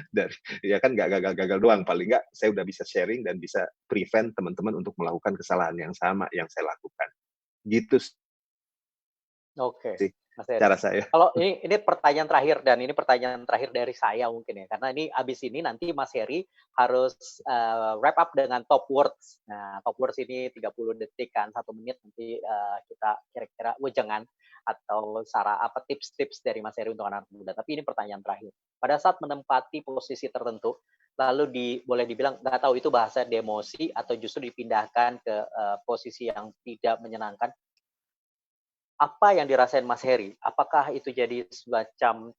Dari ya kan nggak gagal doang, paling nggak saya udah bisa sharing dan bisa prevent teman-teman untuk melakukan kesalahan yang sama yang saya lakukan. Gitu Oke, sih Mas Heri. cara saya. Kalau ini pertanyaan terakhir dan ini pertanyaan terakhir dari saya mungkin ya, karena ini abis ini nanti Mas Heri harus wrap up dengan top words. Nah, top words ini 30 detik kan, 1 menit nanti kita kira-kira wejangan atau apa tips-tips dari Mas Heri untuk anak muda. Tapi ini pertanyaan terakhir. Pada saat menempati posisi tertentu, lalu boleh dibilang nggak tahu itu bahasa demosi atau justru dipindahkan ke posisi yang tidak menyenangkan, apa yang dirasain Mas Heri? Apakah itu jadi semacam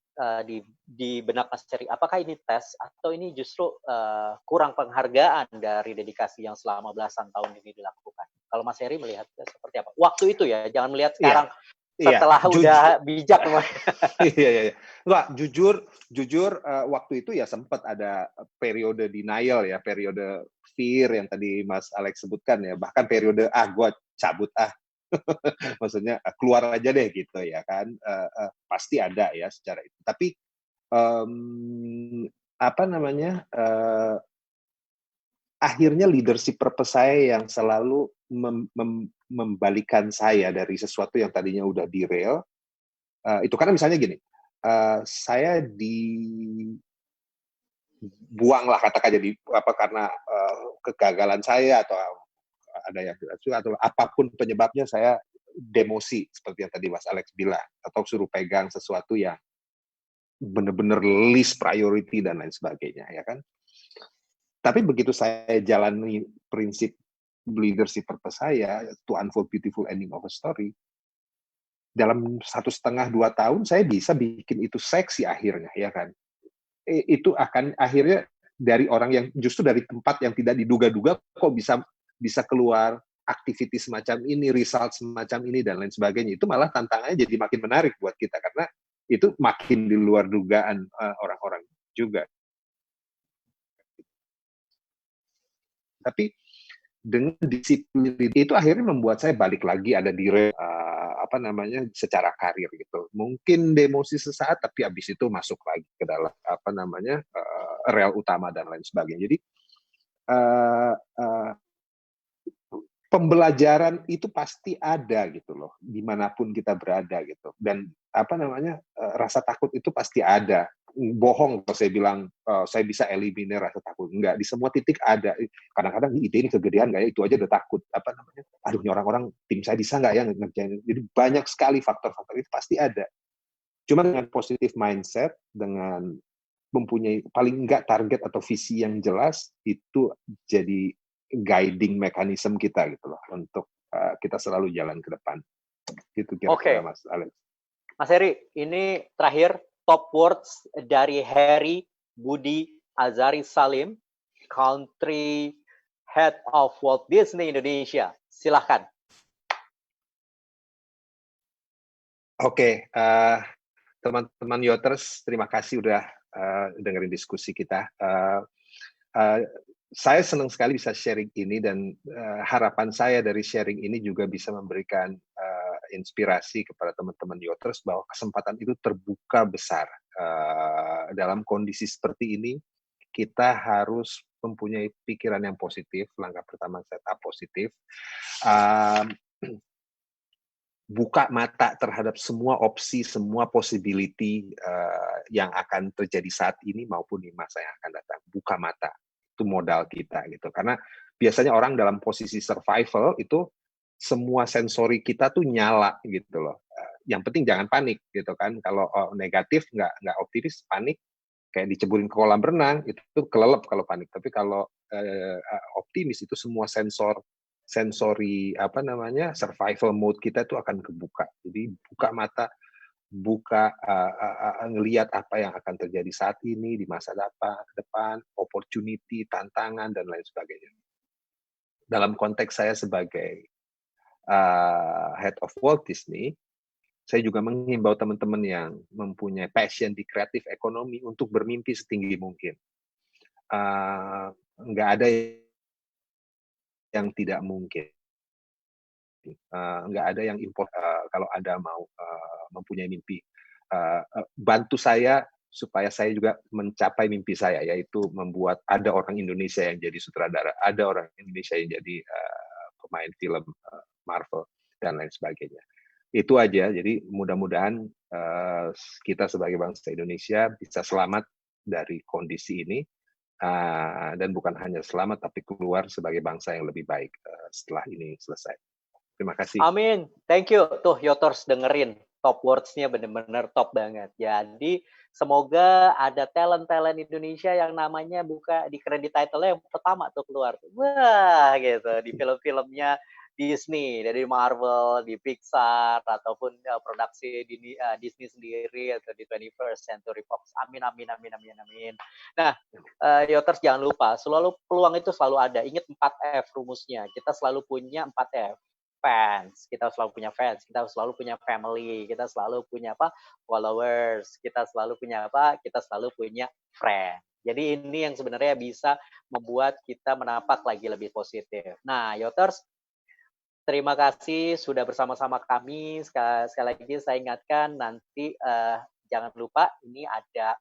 di benak Mas Heri, apakah ini tes atau ini justru kurang penghargaan dari dedikasi yang selama belasan tahun ini dilakukan? Kalau Mas Heri melihatnya seperti apa? Waktu itu ya, jangan melihat sekarang setelah udah bijak. Iya. Nggak, jujur waktu itu ya sempat ada periode denial ya, periode fear yang tadi Mas Alex sebutkan ya, bahkan periode gue cabut maksudnya keluar aja deh gitu ya kan, pasti ada ya secara itu. Tapi apa namanya, akhirnya leadership purpose saya yang selalu membalikan saya dari sesuatu yang tadinya udah derail, itu karena misalnya gini, saya dibuang lah katakan jadi karena kegagalan saya atau ada yang atau apapun penyebabnya saya demosi seperti yang tadi Mas Alex bilang, atau suruh pegang sesuatu yang benar-benar list priority dan lain sebagainya ya kan. Tapi begitu saya jalani prinsip leadership purpose saya, to unfold beautiful ending of a story, dalam 1,5-2 tahun saya bisa bikin itu seksi akhirnya ya kan. Itu akan akhirnya dari orang yang justru dari tempat yang tidak diduga-duga kok bisa keluar activity semacam ini, result semacam ini dan lain sebagainya. Itu malah tantangannya jadi makin menarik buat kita karena itu makin di luar dugaan orang-orang juga. Tapi dengan disiplin itu akhirnya membuat saya balik lagi ada di secara karir gitu. Mungkin demosi sesaat tapi habis itu masuk lagi ke dalam rel utama dan lain sebagainya. Jadi pembelajaran itu pasti ada gitu loh, dimanapun kita berada gitu. Dan rasa takut itu pasti ada. Bohong kalau saya bilang saya bisa eliminir rasa takut. Enggak, di semua titik ada. Kadang-kadang ide ini kegedean nggak ya, itu aja udah takut. Aduh, ini orang-orang tim saya bisa nggak ya ngerjain. Jadi banyak sekali faktor-faktor itu pasti ada. Cuma dengan positive mindset, dengan mempunyai paling enggak target atau visi yang jelas, itu jadi guiding mechanism kita gitu loh untuk kita selalu jalan ke depan. Gitu kira-kira Mas Alex. Mas Heri, ini terakhir top words dari Heri Budi Azari Salim, Country Head of Walt Disney Indonesia. Silahkan. Oke, teman-teman Yoters, terima kasih udah dengerin diskusi kita. Saya senang sekali bisa sharing ini dan harapan saya dari sharing ini juga bisa memberikan inspirasi kepada teman-teman Yoters bahwa kesempatan itu terbuka besar. Dalam kondisi seperti ini, kita harus mempunyai pikiran yang positif. Langkah pertama, setup positif. Buka mata terhadap semua opsi, semua possibility yang akan terjadi saat ini maupun di masa yang akan datang. Buka mata. Itu modal kita gitu, karena biasanya orang dalam posisi survival itu semua sensori kita tuh nyala gitu loh. Yang penting jangan panik gitu kan. Kalau negatif nggak optimis, panik kayak diceburin ke kolam renang itu kelelep kalau panik. Tapi kalau optimis itu semua sensori survival mode kita itu akan kebuka. Jadi buka mata, ngelihat apa yang akan terjadi saat ini, di masa depan, opportunity, tantangan, dan lain sebagainya. Dalam konteks saya sebagai head of Walt Disney, saya juga menghimbau teman-teman yang mempunyai passion di kreatif ekonomi untuk bermimpi setinggi mungkin. Nggak ada yang tidak mungkin. nggak ada yang import. Kalau Anda mau mempunyai mimpi, bantu saya supaya saya juga mencapai mimpi saya, yaitu membuat ada orang Indonesia yang jadi sutradara, ada orang Indonesia yang jadi pemain film Marvel dan lain sebagainya. Itu aja. Jadi mudah-mudahan kita sebagai bangsa Indonesia bisa selamat dari kondisi ini, dan bukan hanya selamat tapi keluar sebagai bangsa yang lebih baik setelah ini selesai. Terima kasih. Amin. Thank you. Tuh, Yoters dengerin. Top words-nya bener-bener top banget. Jadi, semoga ada talent-talent Indonesia yang namanya buka di kredit title-nya yang pertama tuh keluar. Wah, gitu. Di film-filmnya Disney, dari Marvel, di Pixar, ataupun produksi Disney sendiri, atau di 21st Century Fox. Amin, amin, amin, amin, amin. Nah, Yoters jangan lupa, selalu peluang itu selalu ada. Ingat 4F rumusnya. Kita selalu punya 4F. Fans, kita selalu punya fans, kita selalu punya family, kita selalu punya followers, kita selalu punya kita selalu punya friend. Jadi ini yang sebenarnya bisa membuat kita menapak lagi lebih positif. Nah, Yoters, terima kasih sudah bersama-sama kami. Sekali lagi saya ingatkan, nanti jangan lupa ini ada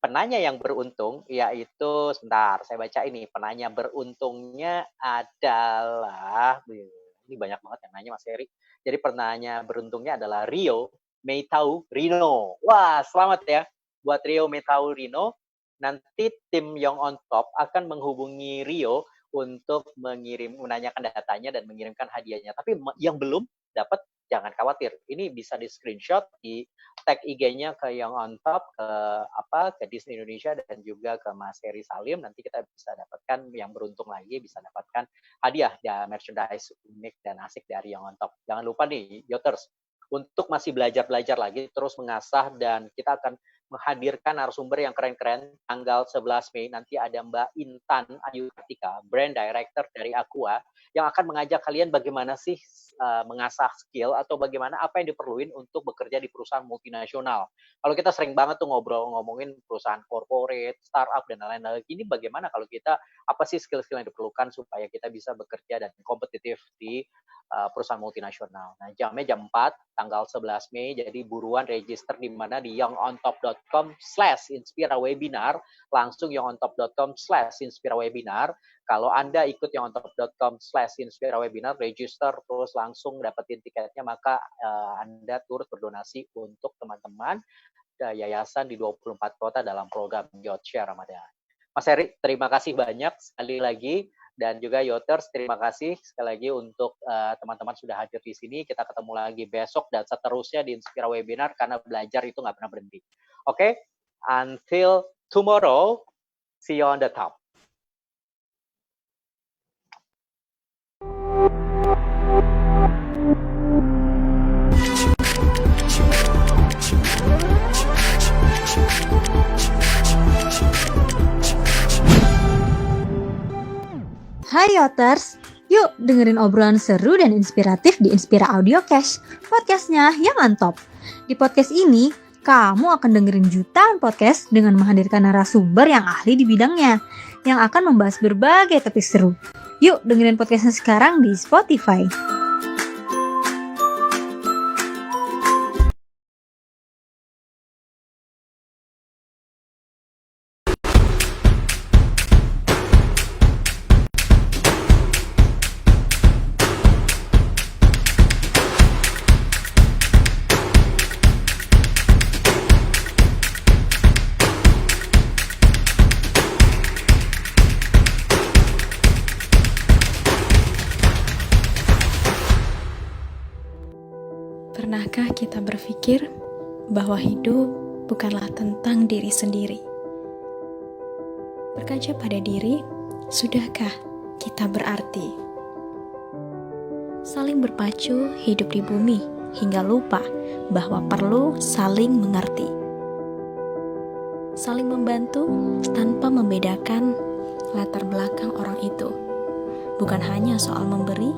penanya yang beruntung, yaitu sebentar saya baca ini. Penanya beruntungnya adalah, ini banyak banget yang nanya Mas Heri. Jadi penanya beruntungnya adalah Rio Meitau Rino. Wah, selamat ya buat Rio Meitau Rino. Nanti tim Young on Top akan menghubungi Rio untuk menanyakan datanya dan mengirimkan hadiahnya. Tapi yang belum dapat, jangan khawatir. Ini bisa di screenshot, di tag IG-nya ke Young on Top, ke Disney Indonesia, dan juga ke Mas Heri Salim. Nanti kita bisa dapatkan yang beruntung lagi, bisa dapatkan hadiah dan merchandise unik dan asik dari Young on Top. Jangan lupa nih, Yoters, untuk masih belajar lagi, terus mengasah, dan kita akan menghadirkan narasumber yang keren-keren. Tanggal 11 Mei nanti ada Mbak Intan Ayu Kartika, Brand Director dari Aqua, yang akan mengajak kalian bagaimana sih mengasah skill atau bagaimana apa yang diperluin untuk bekerja di perusahaan multinasional. Kalau kita sering banget tuh ngomongin perusahaan corporate, startup, dan lain-lain. Ini bagaimana kalau kita, apa sih skill-skill yang diperlukan supaya kita bisa bekerja dan kompetitif di perusahaan multinasional. Nah, jamnya jam 4, tanggal 11 Mei, jadi buruan register di mana di youngontop.com/inspirawebinar, langsung youngontop.com/inspirawebinar. Kalau Anda ikut youngontop.com/inspirawebinar, register, terus langsung dapetin tiketnya, maka Anda turut berdonasi untuk teman-teman yayasan di 24 kota dalam program Youth Share Ramadan. Mas Heri, terima kasih banyak sekali lagi. Dan juga Yoters, terima kasih sekali lagi untuk teman-teman sudah hadir di sini. Kita ketemu lagi besok dan seterusnya di Inspira Webinar, karena belajar itu nggak pernah berhenti. Oke, until tomorrow, see you on the top. Hai Yoters, yuk dengerin obrolan seru dan inspiratif di Inspira Audio Cash, podcastnya yang mantap. Di podcast ini, kamu akan dengerin jutaan podcast dengan menghadirkan narasumber yang ahli di bidangnya, yang akan membahas berbagai topik seru. Yuk dengerin podcastnya sekarang di Spotify. Pernahkah kita berpikir bahwa hidup bukanlah tentang diri sendiri? Berkaca pada diri, sudahkah kita berarti? Saling berpacu hidup di bumi hingga lupa bahwa perlu saling mengerti. Saling membantu tanpa membedakan latar belakang orang itu. Bukan hanya soal memberi,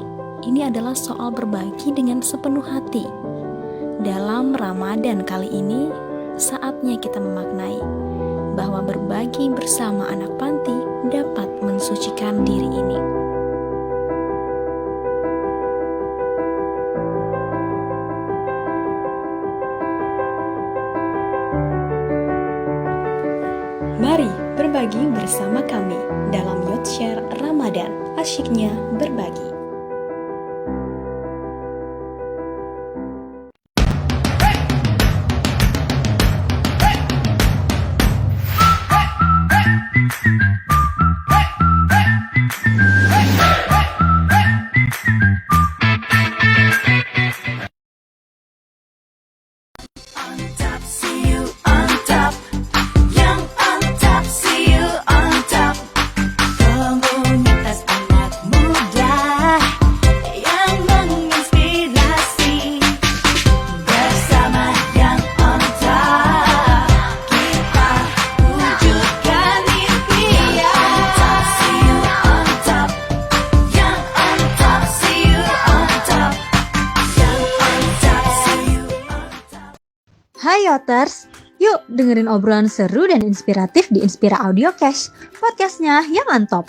ini adalah soal berbagi dengan sepenuh hati. Dalam Ramadan kali ini, saatnya kita memaknai bahwa berbagi bersama anak panti dapat mensucikan diri ini. berbagi bersama kami dalam Youth Share Ramadan, asyiknya berbagi. Hai Yoters, yuk dengerin obrolan seru dan inspiratif di Inspira Audio Cash, podcastnya yang mantap.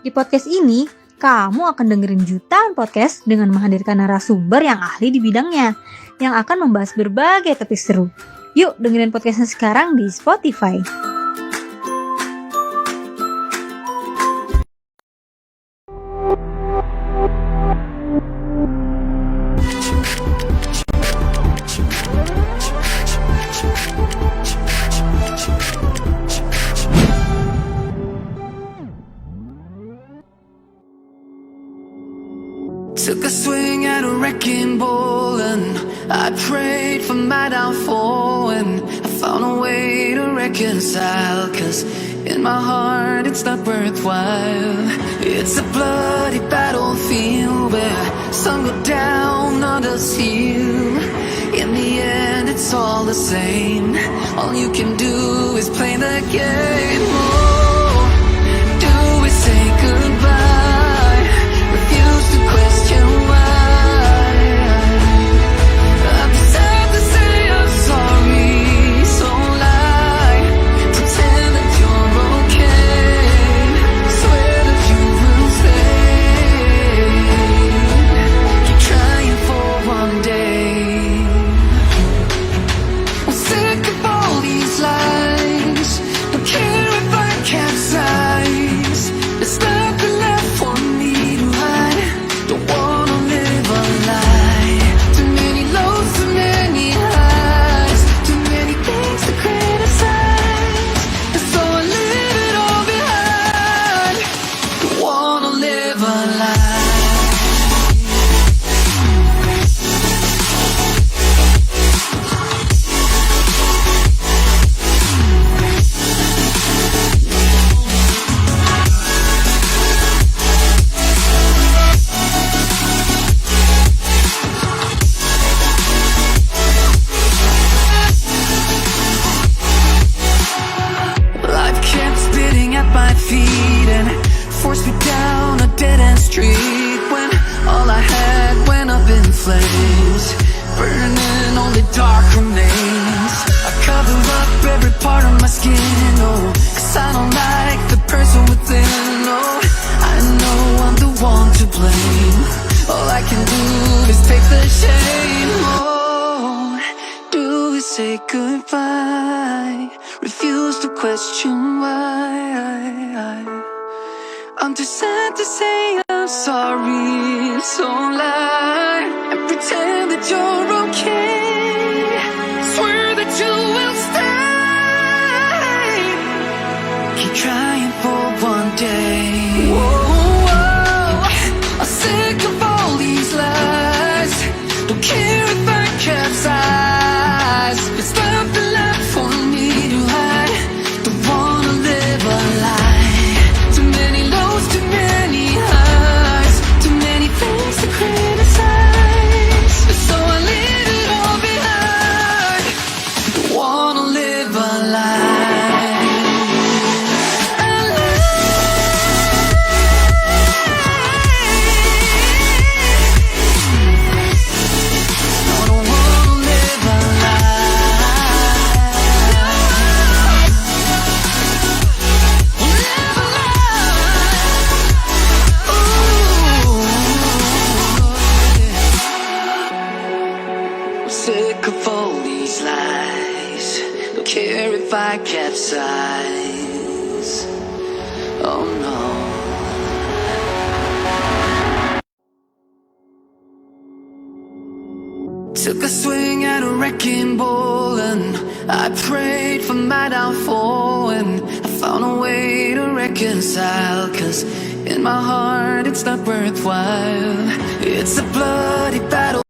Di podcast ini, kamu akan dengerin jutaan podcast dengan menghadirkan narasumber yang ahli di bidangnya, yang akan membahas berbagai topik seru. Yuk dengerin podcastnya sekarang di Spotify. Took a swing at a wrecking ball and I prayed for my downfall, and I found a way to reconcile, 'cause in my heart it's not worthwhile. It's a bloody battlefield where some go down, others heal. In the end it's all the same. All you can do is play the game. Oh, do we say goodbye? Refuse to question why. I'm sad to say I'm sorry, so lie. Pretend that you're okay. Swear that you will stay. Keep trying for one day. I'm sick of all these lies. Don't care if I capsize. There's nothing left for me to hide. Don't wanna live a lie. Too many lows, too many highs. Too many things to criticize. And so I leave it all behind. Don't wanna live a lie. Life kept spitting at my feet and forced me down a dead-end street, when all I had went up in flames, burning only dark remains. I cover up every part of my skin, oh, 'cause I don't like the person within. Oh, I know I'm the one to blame. All I can do is take the shame. Oh, do we say goodbye? Refuse to question why. I'm too sad to say I'm sorry, so lie and pretend that you're okay. Swear that you will stay. Keep trying for one day. Whoa, I'm sick of all these lies. Don't care if I capsize. There's nothing left for me to hide. Don't wanna live a lie. Too many lows, too many highs. Too many things to criticize. So I leave it all behind. Don't wanna live a lie. A lie. No, I don't wanna live a lie. Live a lie. Ooh. I'm sick of all these lies. Don't care if I capsize. Oh no. Took a swing at a wrecking ball and I prayed for my downfall, and I found a way to reconcile, 'cause in my heart it's not worthwhile. It's a bloody battle.